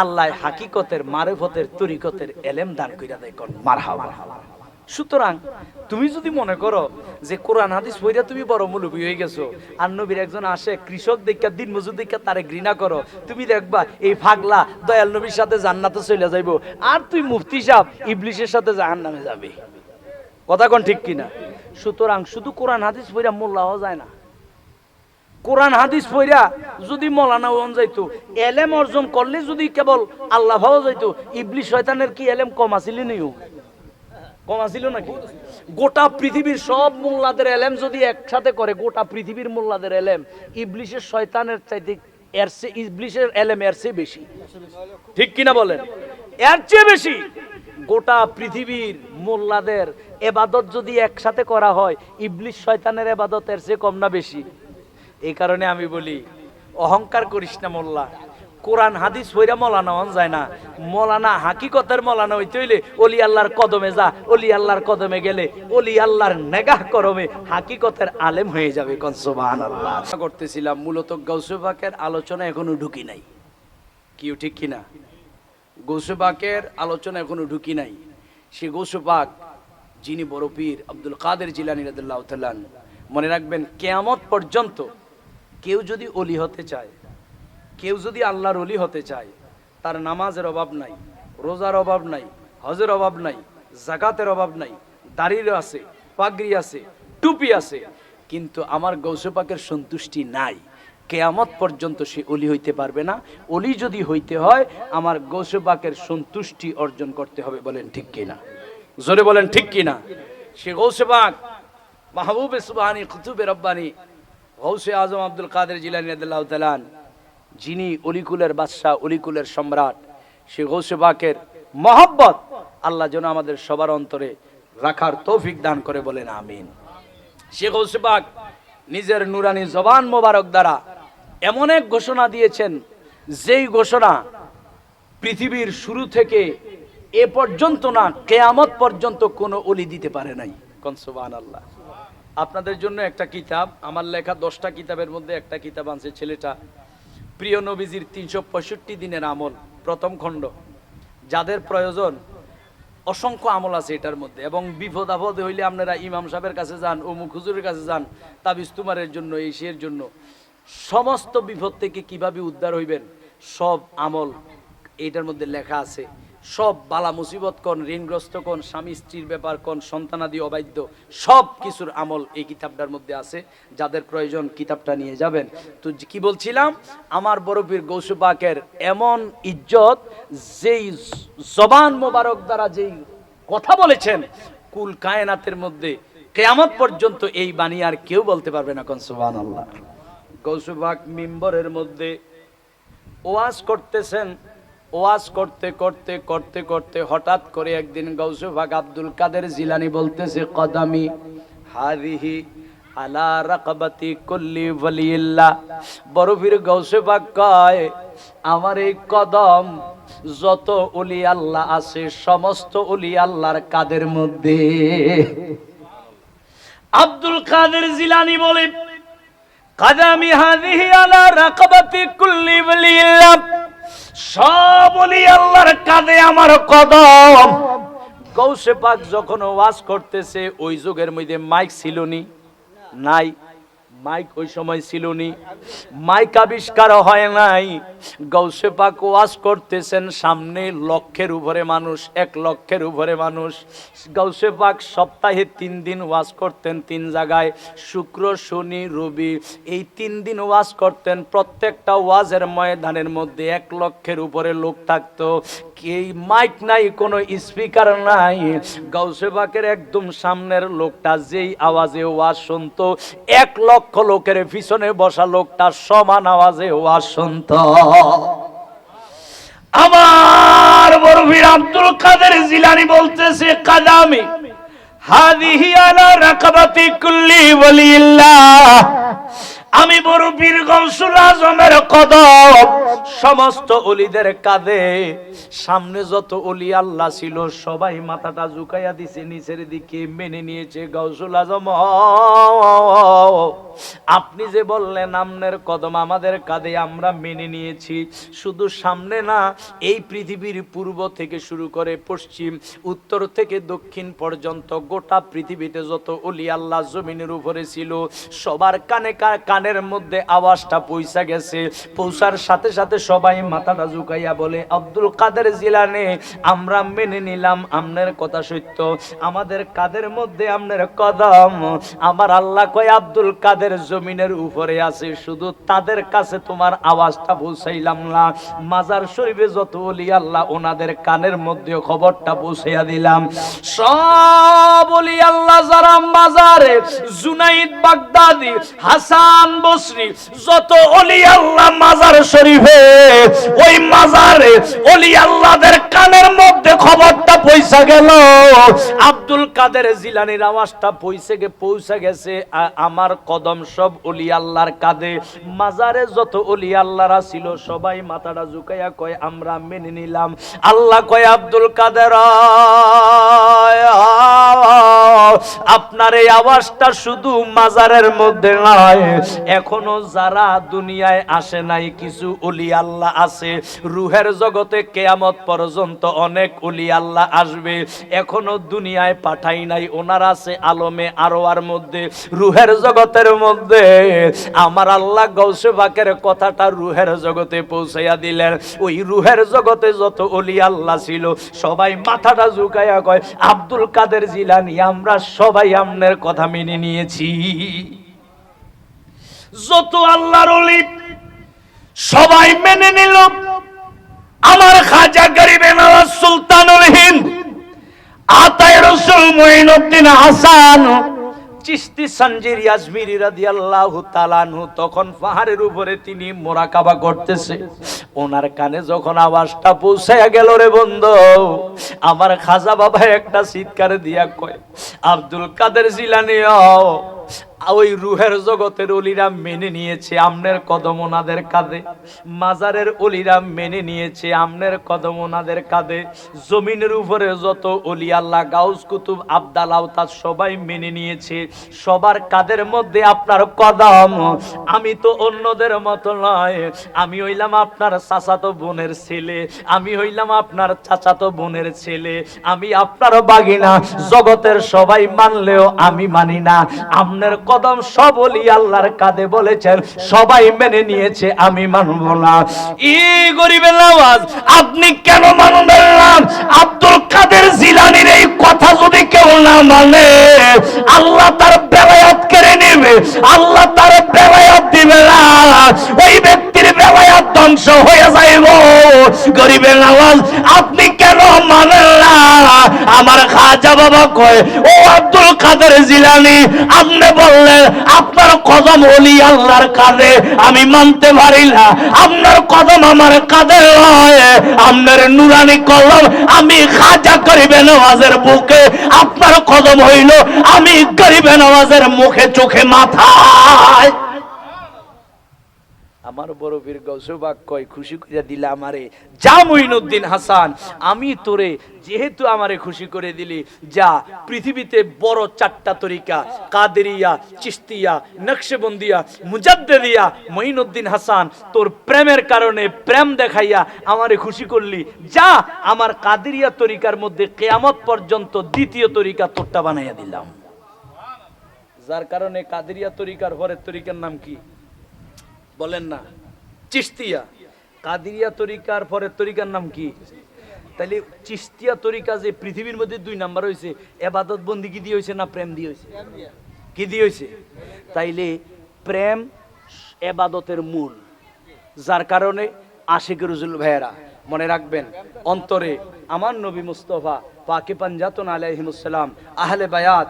আল্লাহ হাকিকতের, মারিফতের, তরিকতের এলেম দান কইরা দেয়। কোন মারহাবা। সুতরাং তুমি যদি মনে করো যে কোরআন হাদিস পড়িয়া তুমি বড় মুলবি হয়ে গেছো, আর নবীর একজন আসে কৃষক দেখা, দিন মজুর দেখা তারে ঘৃণা করো, তুমি দেখবা এই পাগলা দয়াল নবীর সাথে জান্নাতে চলে যাইবো, আর তুই মুফতি সাহেব ইবলিসের সাথে জাহান্নামে যাবে। কথা কোন ঠিক কিনা? সুতরাং শুধু কোরআন হাদিস পড়িয়া মোল্লা হওয়া যায় না। কোরআন হাদিস পড়িয়া যদি মৌলানা হন যাইতো, এলেম অর্জন করলে যদি কেবল আল্লাহ পাওয়া যাইতো, ইবলিস শয়তানের কি এলেম কম আছিল? নিও কম আছিল নাকি? গোটা পৃথিবীর সব মোল্লাদের এলেম যদি একসাথে করে, গোটা পৃথিবীর মোল্লাদের এলেম ইবলিসের শয়তানের চাইতে এর চেয়ে, ইবলিসের এলেম এর চেয়ে বেশি। ঠিক কিনা বলেন? এর চেয়ে বেশি। গোটা পৃথিবীর মোল্লাদের এবাদত যদি একসাথে করা হয়, ইবলিস শয়তানের এবাদত এর চেয়ে কম না বেশি? এই কারণে আমি বলি অহংকার করিস না মোল্লা। কোরআন হাদিস পড়া মৌলানা হন যায় না। মৌলানা হাকিকতের মৌলানা হইতে হইলে ওলি আল্লাহর কদমে যা, ওলি আল্লাহর কদমে গেলে ওলি আল্লাহর নেগাহ করমে হাকিকতের আলেম হয়ে যাবে। কোন সুবহানাল্লাহ। করতেছিলাম মূলত গৌসে পাকের আলোচনা এখনো ঢুকি নাই। কি ঠিক কিনা? গৌসে পাকের আলোচনা এখনো ঢুকি নাই। সে গৌসে পাক যিনি বড় পীর আব্দুল কাদের জিলানী রাদিয়াল্লাহু তাআলা, মনে রাখবেন কিয়ামত পর্যন্ত কেউ যদি ওলি হতে চায়, কেউ যদি আল্লাহর ওলি হতে চায়, তার নামাজের অভাব নাই, রোজার অভাব নাই, হজের অভাব নাই, যাকাতের অভাব নাই, দাড়ির আছে, পাগড়ি আছে, টুপি আছে, কিন্তু আমার গৌসে পাকের সন্তুষ্টি নাই। কিয়ামত পর্যন্ত সে ওলি হইতে পারবে না। ওলি যদি হইতে হয় আমার গৌসে পাকের সন্তুষ্টি অর্জন করতে হবে। বলেন ঠিক কিনা? জোরে বলেন ঠিক কিনা? সে গৌসে পাক মাহবুবে সুবহানী কুতুবে রব্বানী গৌসে আজম আব্দুল কাদের জিলানী রাদিয়াল্লাহু তাআলা, যিনি অলিকুলের বাদশা, অলিকুলের সম্রাট, সে গৌসে পাকের মহব্বত আল্লাহ যেন আমাদের সবার অন্তরে রাখার তৌফিক দান করে। বলেন আমিন। সে গৌসে পাক নিজের নুরানি জবান মোবারক দ্বারা এমন এক ঘোষণা দিয়েছেন, যেই ঘোষণা পৃথিবীর শুরু থেকে এ পর্যন্ত না, কিয়ামত পর্যন্ত কোনো ওলি দিতে পারে নাই। কোন সুবহানাল্লাহ। আপনাদের জন্য একটা কিতাব, আমার লেখা 10টা কিতাবের মধ্যে একটা কিতাব আনছে ছেলেটা, প্রিয় নবীজির 365 দিনের আমল, প্রথম খণ্ড। যাদের প্রয়োজন, অসংখ্য আমল আছে এটার মধ্যে, এবং বিপদ আপদ হইলে আপনারা ইমাম সাহেবের কাছে যান, অমুক হুজুরের কাছে যান, তাবিজ তুমারের জন্য, এই সের জন্য, সমস্ত বিপদ থেকে কিভাবে উদ্ধার হইবেন সব আমল এইটার মধ্যে লেখা আছে। সব বালা মুসিবত কোন, ঋণগ্রস্ত কোন, স্বামী স্ত্রীর ব্যাপার কোন, সন্তানাদি অবাধ্য, সব কিছুর আমল এই কিতাবটার মধ্যে আছে। যাদের প্রয়োজন কিতাবটা নিয়ে যাবেন। তো কি বলছিলাম, আমার বড় পীর গৌস পাকের এমন ইজ্জত, যেই জবান মোবারক দ্বারা যেই কথা বলেছেন, কুল কায়নাতের মধ্যে কিয়ামত পর্যন্ত এই বাণী আর কেউ বলতে পারবে না। কোন সুবহানাল্লাহ। গৌস পাক মিম্বরের মধ্যে ওয়াজ করতেছেন, ওয়াজ করতে করতে করতে করতে হঠাৎ করে একদিন গৌস পাক আব্দুল কাদের জিলানী বলতেছে, কদামি হাদিহি আলা রাকবাতি কুল্লি ওয়ালিল্লাহ। বড় পীর গৌস পাক কয়, আমার এই কদম যত ওলি আল্লাহ আছে সমস্ত ওলি আল্লাহর কাদের মধ্যে। আব্দুল কাদের জিলানী বলে, কদামি হাদিহি আলা রাকবাতি কুল্লি ওয়ালিল্লাহ, সব ওলি আল্লাহর কাঁধে আমার কদম। গৌসে পাক যখন ওয়াজ করতেছে, ওই যুগের মধ্যে মাইক ছিল নি, নাই মাইক ওই সময় ছিল নি, মাইক আবিষ্কার হয় নাই। গৌসে পাক ওয়াজ করতেছেন, সামনে লক্ষের উপরে মানুষ, 1 লক্ষের উপরে মানুষ। গৌসে পাক সপ্তাহে 3 দিন ওয়াজ করতেন 3 জায়গায়, শুক্র শনি রবি, এই 3 দিন ওয়াজ করতেন। প্রত্যেকটা ওয়াজের ময়দানের মধ্যে 1 লক্ষের উপরে লোক থাকতো। এই মাইক নাই, কোনো স্পিকার নাই। গৌসে পাকের একদম সামনের লোকটা যেই আওয়াজে ওয়াজ শুনতো, 1 লক্ষ লোকের পিছনে বসা লোকটা সমান আওয়াজে ওয়াজ শুনত। আমার বড় পীর আব্দুল কাদের জিলানী বলতেছে, কাদামি হাদিহি আলা রাকবাতি কুল্লি ওয়ালিল্লাহ, আমি বড় পীর গৌসুল আজমের কদম সমস্ত ওলিদের কাঁধে। সামনে যত ওলি আল্লাহ ছিল সবাই মাথাটা ঝুঁকাইয়া দিছে নিচের দিকে, মেনে নিয়েছে। গৌসুল আজম, আপনি যে বললেন আপনার কদম আমাদের কাঁধে, আমরা মেনে নিয়েছি। শুধু সামনে না, এই পৃথিবীর পূর্ব থেকে শুরু করে পশ্চিম, উত্তর থেকে দক্ষিণ পর্যন্ত গোটা পৃথিবীতে যত ওলি আল্লাহ জমিনের উপরে ছিল, সবার কানে কানের মধ্যে আওয়াজটা পৌঁছা গেছে। পৌঁছার সাথে সাথে সবাই মাথাটা ঝুঁকাইয়া বলে, আব্দুল কাদের জিলানী, আমরা মেনে নিলাম আপনার কথা সত্য, আমাদের কাদের মধ্যে আপনার কদম। আমার আল্লাহ কয়, আব্দুল কাদের জমিনের উপরে আছে, শুধু তাদের কাছে তোমার আওয়াজটা পৌঁছাইলাম না, মাজার শরীফে যত ওলি আল্লাহ ওনাদের কানের মধ্যে খবরটা পৌঁছাইয়া দিলাম। সব ওলি আল্লাহ যারা মাজারে, জুনাইদ বাগদাদি, হাসান বসরি, যত ওলি আল্লাহ মাজার শরীফে, ওই মাজারে ওলি আল্লাহদের কানের মধ্যে খবরটা পৌঁছা গেল। আব্দুল কাদের জিলানীর আওয়াজটা পৌঁছে গেছে। আমার কদম সব ওলি আল্লাহর কাঁধে। মাজারে যত ওলি আল্লাহরা ছিল সবাই মাথাটা ঝুঁকাইয়া কয়, আমরা মেনে নিলাম। আল্লাহ কয়, আব্দুল কাদের, আপনার এই আওয়াজটা শুধু মাজারের মধ্যে নয়, এখনো যারা দুনিয়ায় আসে নাই কিছু ওলি আল্লাহ আছে, রুহের জগতে কিয়ামত পর্যন্ত অনেক ওলি আল্লাহ আসবে, এখনো দুনিয়ায় পাঠাই নাই, ওনার আছে আলমে আরওয়ার মধ্যে, রুহের জগতের মধ্যে। আমার আল্লাহ গৌসে পাকের কথাটা রুহের জগতে পৌঁছাইয়া দিলেন। ওই রুহের জগতে যত ওলি আল্লাহ ছিল সবাই মাথাটা ঝুঁকাইয়া কয়, আব্দুল কাদের জিলানী, আমরা সবাই আপনার কথা মেনে নিয়েছি। যত আল্লাহর ওলি সবাই মেনে নিল। আমার খাজা গরিবে নওয়াজ সুলতানুল হিন্দ আতায়ে রাসূল মুঈনুদ্দিন হাসান চিশতি সঞ্জির আজমিরি রাদিয়াল্লাহু তাআলা আনহু তখন পাহাড়ের উপরে তিনি মুরাকাবা করতেছে। ওনার কানে যখন আওয়াজটা পৌঁছায়া গেল, রে বন্ধু, আমার খাজা বাবা একটা চিৎকার দিয়া কয়, আব্দুল কাদের জিলানী, ওই রুহের জগতের অলিরা মেনে নিয়েছে আমনের কদম ওনাদের কাঁধে, মাজারের অলিরা মেনে নিয়েছে আমনের কদম ওনাদের কাঁধে, জমিনের উপরে যত অলি আল্লাহ গাউস কুতুব আবদাল আওতাদ সবাই মেনে নিয়েছে, সবার কাঁধের মধ্যে আপনার কদম। আমি তো অন্যদের মতো নয়, আমি হইলাম আপনার চাচাতো বোনের ছেলে, আমি হইলাম আপনার চাচাতো বোনের ছেলে, আমি আপনার বাগিনা। জগতের সবাই মানলেও আমি মানি না, আমনের কদম সব ওলি আল্লাহর কাঁধে বলেছেন, সবাই মেনে নিয়েছে, আমি মানব না। ই গরিবের আওয়াজ, আপনি কেন মানবেন না? আব্দুল কাদের জিলানীর এই কথা যদি কেউ না মানে, আল্লাহ তার বেলায়াত কেড়ে নেবে, আল্লাহ তার বেলায়াত দিবে না, ওই ব্যক্তির বেলায়াত ধ্বংস হয়ে যাইব। গরিবের আওয়াজ, আপনি কেন মানেন না? আমার খাজা বাবা কয়, ও আব্দুল কাদের জিলানী, আপনি বললেন আপনার কদম ওলি আল্লাহর কাঁধে, আমি মানতে পারি না, আপনার কদম আমার কাঁধে নয়, আপনার নুরানি কলম আমি খাজা গরিবে নওয়াজের বুকে, আপনার কদম হইল আমি গরিবে নওয়াজের মুখে চোখে মাথায়। আমার বড় বীর গৌসবাগ কয়, খুশি করে দিলে আমারে যা মুইনুদ্দিন হাসান, আমি তোরে যেহেতু আমারে খুশি করে দিলি, যা পৃথিবীতে বড় 4টা তরিকা, কাদেরিয়া, চিশতিয়া, নকশবন্দিয়া, মুজাদ্দিদিয়া, মুইনুদ্দিন হাসান, তোর প্রেমের কারণে প্রেম দেখাইয়া আমারে খুশি করলি, যা আমার কাদেরিয়া তরিকার মধ্যে কিয়ামত পর্যন্ত দ্বিতীয় তরিকা তোরটা বানাইয়া দিলাম। যার কারণে কাদেরিয়া তরিকার পরের তরিকার নাম কি বলেন না? চিশতিয়া। কাদেরিয়া তরিকার পরের তরিকার নাম কি? তাইলে চিশতিয়া তরিকা যে পৃথিবীর মধ্যে 2 নাম্বার হয়েছে, ইবাদত বন্দেগী দিয়ে হয়েছে না প্রেম দিয়ে হয়েছে? কি দিয়ে হয়েছে? তাইলে প্রেম ইবাদতের মূল, যার কারণে আশিক রসুল ভাইয়েরা মনে রাখবেন, অন্তরে আমার নবী মুস্তাফা পাকে পাঞ্জাতুন আলাইহিমুস সালাম, আহলে বায়াত,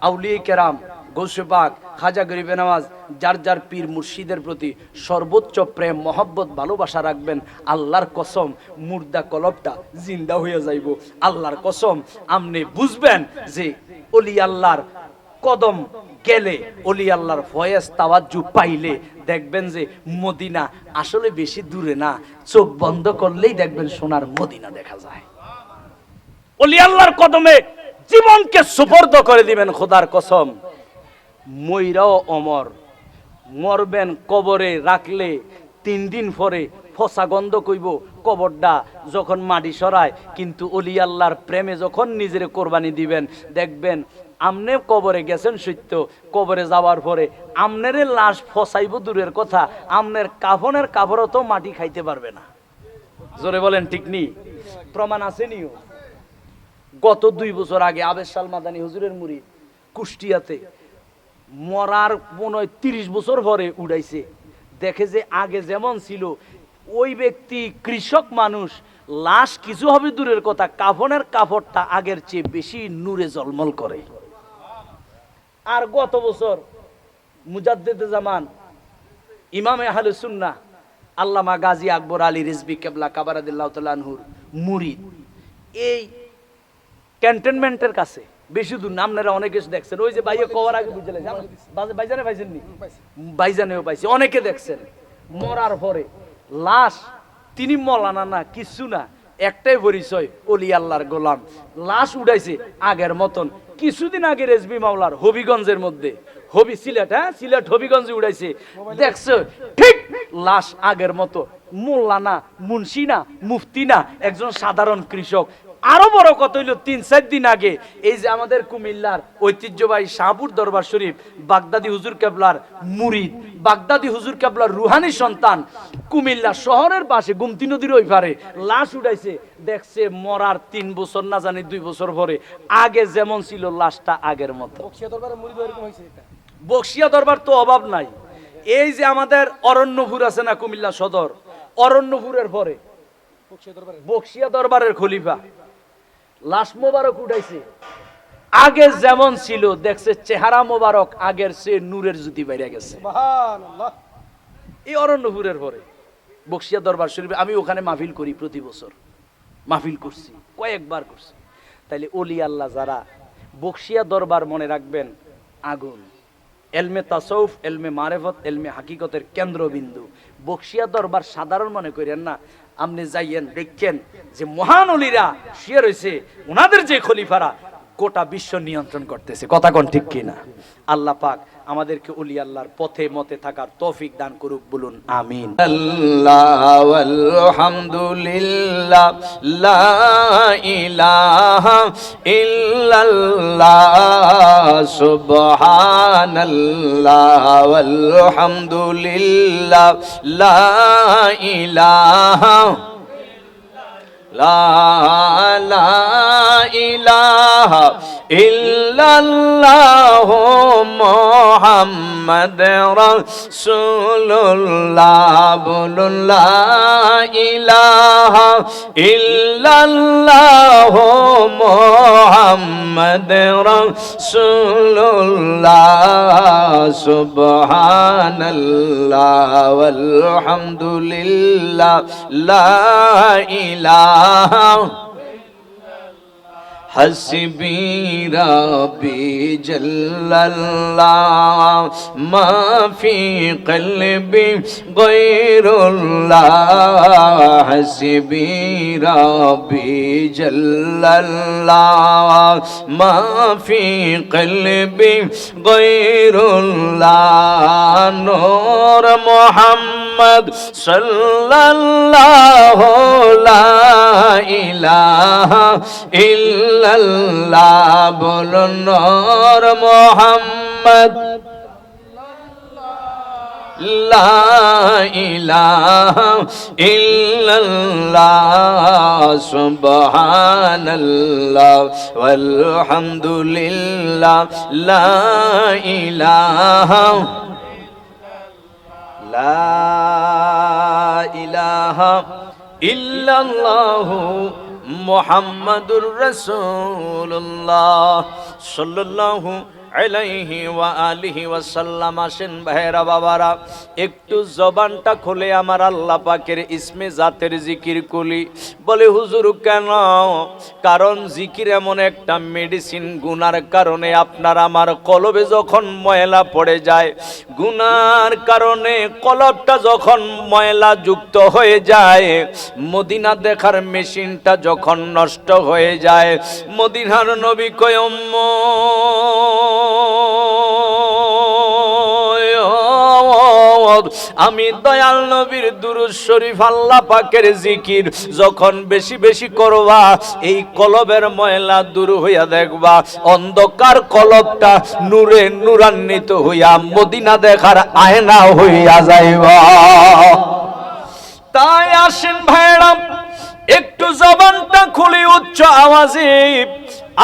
আউলিয়া কেরাম, গৌসে পাক, খাজা গরিবে নওয়াজ, যার যার পীর মুর্শিদের প্রতি সর্বোচ্চ প্রেম মহব্বত ভালোবাসা রাখবেন। আল্লাহর কসম, মুর্দা কলবটা জিন্দা হয়ে যাইব। আল্লাহর কসম, আপনি বুঝবেন যে ওলি আল্লাহর কদম গেলে, ওলি আল্লাহর ফয়েজ তাওয়াজ্জু পাইলে দেখবেন যে মদিনা আসলে বেশি দূরে না, চোখ বন্ধ করলেই দেখবেন সোনার মদিনা দেখা যায়। ওলি আল্লাহর কদমে জীবনকে সুপর্দ করে দিবেন। খোদার কসম, মইরাও অমর, মরবেন কবরে রাখলে 3 দিন পরে ফসা গন্ধ কইব কবরটা যখন মাটি সরায়, কিন্তু ওলি আল্লাহর প্রেমে যখন নিজের কোরবানি দিবেন, দেখবেন আমনে কবরে গেছেন সত্য, কবরে যাওয়ার পরে আমনের লাশ ফসাইব দূরের কথা, আমনের কাফনের কাপড়ও তো মাটি খাইতে পারবে না। জোরে বলেন ঠিক নি? প্রমাণ আছে নিও। গত 2 বছর আগে আবেদ শাহ মাদানী হুজুরের মুরিদ কুষ্টিয়াতে মরার মনে হয় 30 বছর পরে উড়াইছে, দেখে যে আগে যেমন ছিল ওই ব্যক্তি কৃষক মানুষ, লাশ কিছু হবে দূরের কথা, কাফনের কাপড়টা আগের চেয়ে বেশি নূরে ঝলমল করে। আর গত বছর মুজাদ্দিদে জামান ইমামে আহলে সুন্নাহ আল্লামা গাজী আকবর আলী রিজভী কেবলা কাবারাদিল্লাহু তাআলা আনহুর মুরিদ, এই ক্যান্টনমেন্টের কাছে বেশি দূর না, আপনারা অনেকে দেখছেন, ওই যে ভাইয়া কওয়ার আগে বুঝলেন, ভাইজানে পাইছেননি? ভাইজানেও পাইছে, অনেকে দেখছেন। মরার পরে লাশ, তিনি মলানা না, কিছু না, একটাই পরিচয়, ওলি আল্লাহর গোলাম। লাশ উঠাইছে আগের মতন। কিছুদিন আগে রেজবি মাওলার হবিগঞ্জের মধ্যে, হবি সিলেট, হ্যাঁ সিলেট হবিগঞ্জে উঠাইছে, দেখছো ঠিক লাশ আগের মতো, মোল্লা না, মুন্সি না, মুফতি না, একজন সাধারণ কৃষক। আরো বড় কথা হইল 3-4 দিন আগে এই যে আমাদের কুমিল্লার ঐতিহ্যবাহী শাহপুর দরবার শরীফ বাগদাদি হুজুর কেবলার মুরিদ, বাগদাদি হুজুর কেবলার রুহানি সন্তান, কুমিল্লা শহরের পাশে গুমতি নদীর ওই পারে লাশ উঠাইছে, দেখছে মরার 3 বছর না জানি 2 বছর পরে আগে যেমন ছিল লাশটা আগের মতো। বক্সিয়া দরবার তো অভাব নাই। এই যে আমাদের অরণ্যপুর আছে না কুমিল্লা সদর, অরণ্যপুরের পরে বক্সিয়া দরবারের খলিফা লাশ মোবারক উঠাইছে, আগে যেমন ছিল দেখছে চেহারা মোবারক আগের সে নূরের জ্যোতি বাইরে গেছে। সুবহানাল্লাহ। এই অরণ্যপুরের পরে বক্সিয়া দরবার শরীফ, আমি ওখানে মাহফিল করি, প্রতি বছর মাহফিল করছি, কয়েকবার করছি। তাইলে ওলি আল্লাহ যারা, বক্সিয়া দরবার মনে রাখবেন আগুন, এলমে তাসাউফ, এলমে মারেফত, এলমে হাকিকতের কেন্দ্রবিন্দু। বকশিয়া দরবার সাধারণ মনে করেন না, আপনি যাইয়েন দেখেন যে মহান অলিরা শুয়ে রয়েছে, ওনাদের যে খলিফারা গোটা বিশ্ব নিয়ন্ত্রণ করতেছে। কথা কোন ঠিক কিনা? আল্লাহ পাক আমাদেরকে ওলি আল্লাহর পথে মতে থাকার তৌফিক দান করুক, বলুন আমিন। আল্লাহু আলহামদুলিল্লাহ, লা ইলাহা ইল্লাল্লাহ, সুবহানাল্লাহ আলহামদুলিল্লাহ, লা ইলাহা লা ইলাহা ইল্লাল্লাহ, মুহাম্মাদ রাসূলুল্লাহ, বলুন লা ইলাহা ইল্লাল্লাহ, মুহাম্মাদ রাসূলুল্লাহ, সুবহানাল্লাহ আলহামদুলিল্লাহ, লা ইলাহা হাসবি রাব্বি জাল্লাল্লাহ, মা ফি কলবি গায়রুল্লাহ, হাসবি রাব্বি জাল্লাল্লাহ, মা ফি কলবি গায়রুল্লাহ, নূর মুহাম্মদ সাল্লাল্লাহু লা ইলাহা ইল্লাল্লাহ, বলুন নূর মুহাম্মদ লা ইলাহা ইল্লাল্লাহ, সুবহানাল্লাহ ওয়ালহামদুলিল্লাহ, লা ইলাহা ইল্লাল্লাহু মুহাম্মাদুর রাসূলুল্লাহ সাল্লাল্লাহু আলাইহি ওয়া আলিহি ওয়াসাল্লাম। আসেন ভাইরা বাবারা, একটু জবানটা খুলে আমার আল্লাহ পাকের ইসমে জাতের জিকির করি। বলে হুজুর কেন? কারণ জিকির এমন একটা মেডিসিন, গুনার কারণে আপনার আমার কলবে যখন ময়লা পড়ে যায়, গুনার কারণে কলবটা যখন ময়লা যুক্ত হয়ে যায়, মদিনা দেখার মেশিনটা যখন নষ্ট হয়ে যায়, মদিনার নবী কয় আমি দয়াল নবীর দুরূদ শরীফ আল্লাহ পাকের জিকির যখন বেশি বেশি করবা, এই কলবের ময়লা দূর হইয়া দেখবা, অন্ধকার কলবটা নূরে নূরান্বিত হইয়া মদিনা দেখার আয়না হইয়া যাইবা। তাই আসেন ভাইরা, একটু জবানটা খুলে উচ্চ আওয়াজে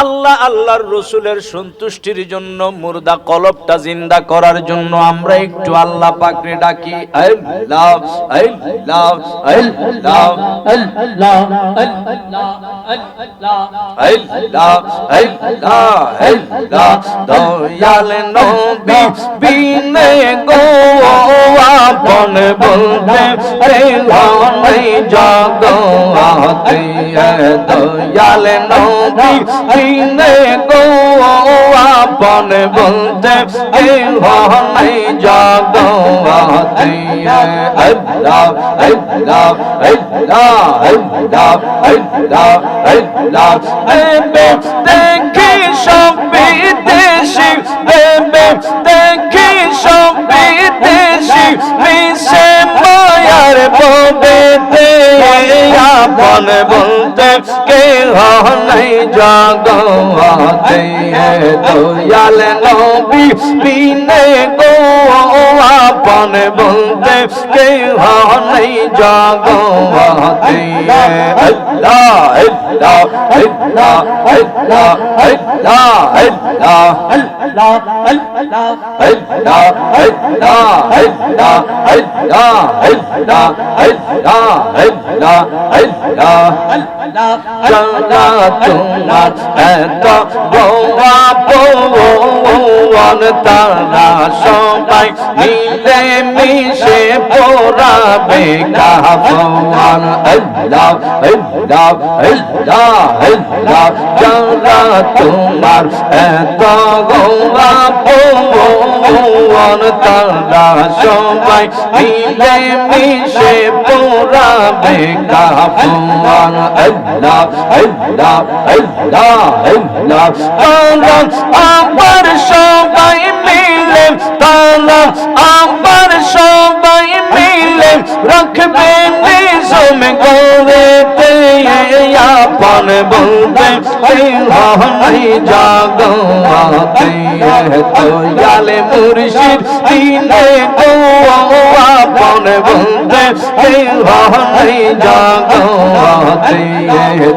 আল্লাহ আল্লাহর রসুলের সন্তুষ্টির জন্য, মুর্দা কলবটা জিন্দা করার জন্য আমরা একটু আল্লাহ পাকরে ডাকি। আল্লাহ আল্লাহ আল্লাহ আল্লাহ আল্লাহ আল্লাহ আল্লাহ, দয়াল নবী বিনে গো আপন বলতে রে নাই জগতে, দয়াল নবী বিনে গো আপন বলতে নাই জগতে, আল্লাহ আল্লাহ আল্লাহ আল্লাহ আল্লাহ আল্লাহ। দেখি সব বিদেশি, দেখি সব বিদেশি, মিশে মায়ার ববেতে আপন বলতে কেহ নাই জগতে, দয়াল নবী বিনে গো আপন বলতে কেহ নাই জগতে, আল্লাহ আল্লাহ আল্লাহ আল্লাহ আল্লাহ আল্লাহ আল্লাহ আল্লাহ আল্লাহ আল্লাহ আল্লাহ আল্লাহ আল্লাহ আল্লাহ আল্লাহ যারা তোমার এত গোয়া পৌন তারা সবাই মিলে মিশে পোড়াবে কাফন আল্লাহ আল্লাহ আল্লাহ আল্লাহ যারা তোমার এত গোয়া পৌন তারা সবাই মিলে মিশে পোড়াবে কাফন আল্লাহ আল্লাহ আল্লাহ আল্লাহ তারা আবার সবাই মিলে তারা আবার সবাই মিলে রাখবে নিজম গৌরেতে আপন বলবে হই জাগতে তো জালে মুর্শিদ দিনে গো আপন বলবে হই জাগতে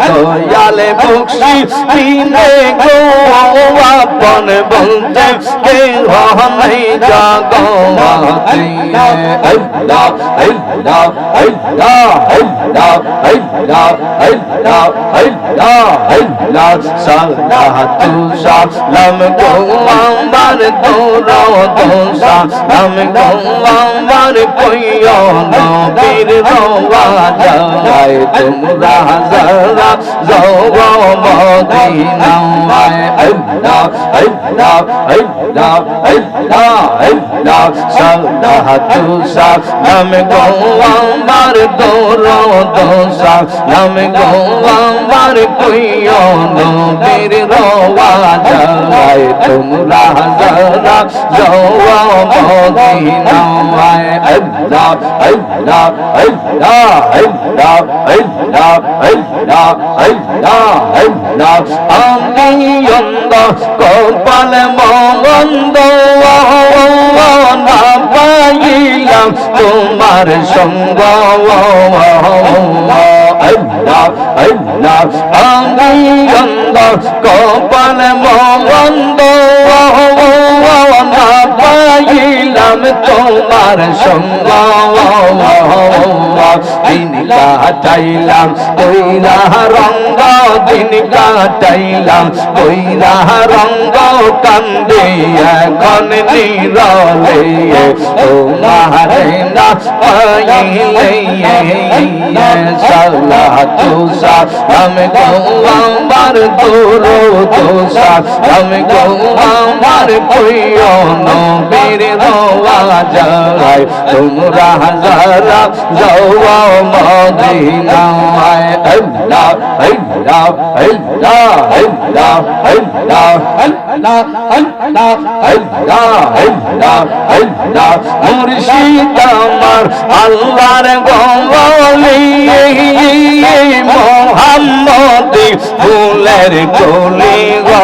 তো জালে বখশি দিনে গো আপন বলবে হই জাগতে আল্লাহ আল্লাহ আল্লাহ আল্লাহ আল্লাহ আল্লাহ আল্লাহ আল্লাহ সালাতু সালাম গো আমার দৌড় সালাম গো আমার কইও নবীর রওয়া যায় তোমরা যারা যাও মদিনায় আল্লাহ আল্লাহ আল্লাহ আল্লাহ আল্লাহ সালাতু সালাম গো আমার দৌড় সালাম গো আমার কইও নবীর রওয়া যায় তোমরা যারা যাও মদিনায় আল্লাহ আল্লাহ আল্লাহ আল্লাহ আল্লাহ আল্লাহ আল্লাহ আল্লাহ আমি অন্ধ কপাল মন্দ না পাইলাম তোমার সঙ্গ আল্লাহ আল্লাহ আমি অন্ধ কপাল মন্দ না পাইলাম তোমার সঙ্গ দিন কাটাইলাম কইরা রঙ্গ দিন কাটাইলাম কইরা রঙ্গ কান্দে এখন নীরলে তোমারে না পাইলে সালাতু সালাম গো আমার দরুদ সালাম গো আমার কইও নবীর রওয়া যায় তোমরা যারা যাও মদিনায় আল্লাহ আল্লাহ আল্লাহ আল্লাহ আল্লাহ আল্লাহ আল্লাহ আল্লাহ আল্লাহ আল্লাহ মুর্শিদ আমার আল্লাহর গলি মোহাম্মদ ফুলের কলি গো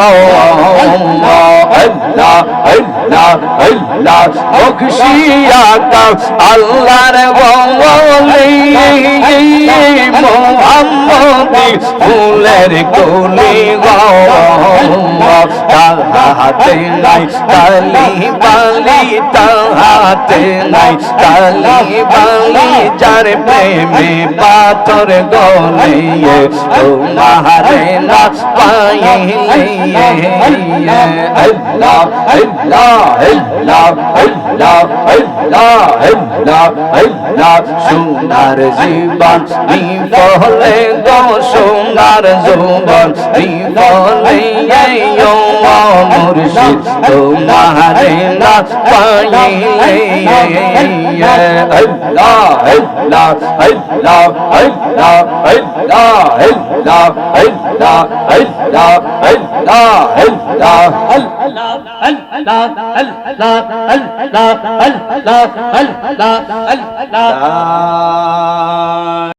আল্লাহ আল্লাহ আল্লাহ বখশিয়া কা আল্লাহর গলি মোহাম্মদ ফুলের কলি গো তাহাতে নাই কালি বালি তাহাতে নাই কালি বালি যার প্রেমে পাথর গলিয়ে তোমারে না পাইলে আল্লাহ আল্লাহ আল্লাহ আল্লাহ আল্লাহ আল্লাহ আল্লাহ সোনার জীবন বিফলে গো সোনার জীবন বিফলে মুর্শিদ তোমারে না পাইলে আল্লাহ আল্লাহ আল্লাহ আল্লাহ আল্লাহ আল্লাহ আল্লাহ আল্লাহ আল্লাহ আল্লাহ আল্লাহ আল্লাহ আল্লাহ আল্লাহ আল্লাহ আল্লাহ আল্লাহ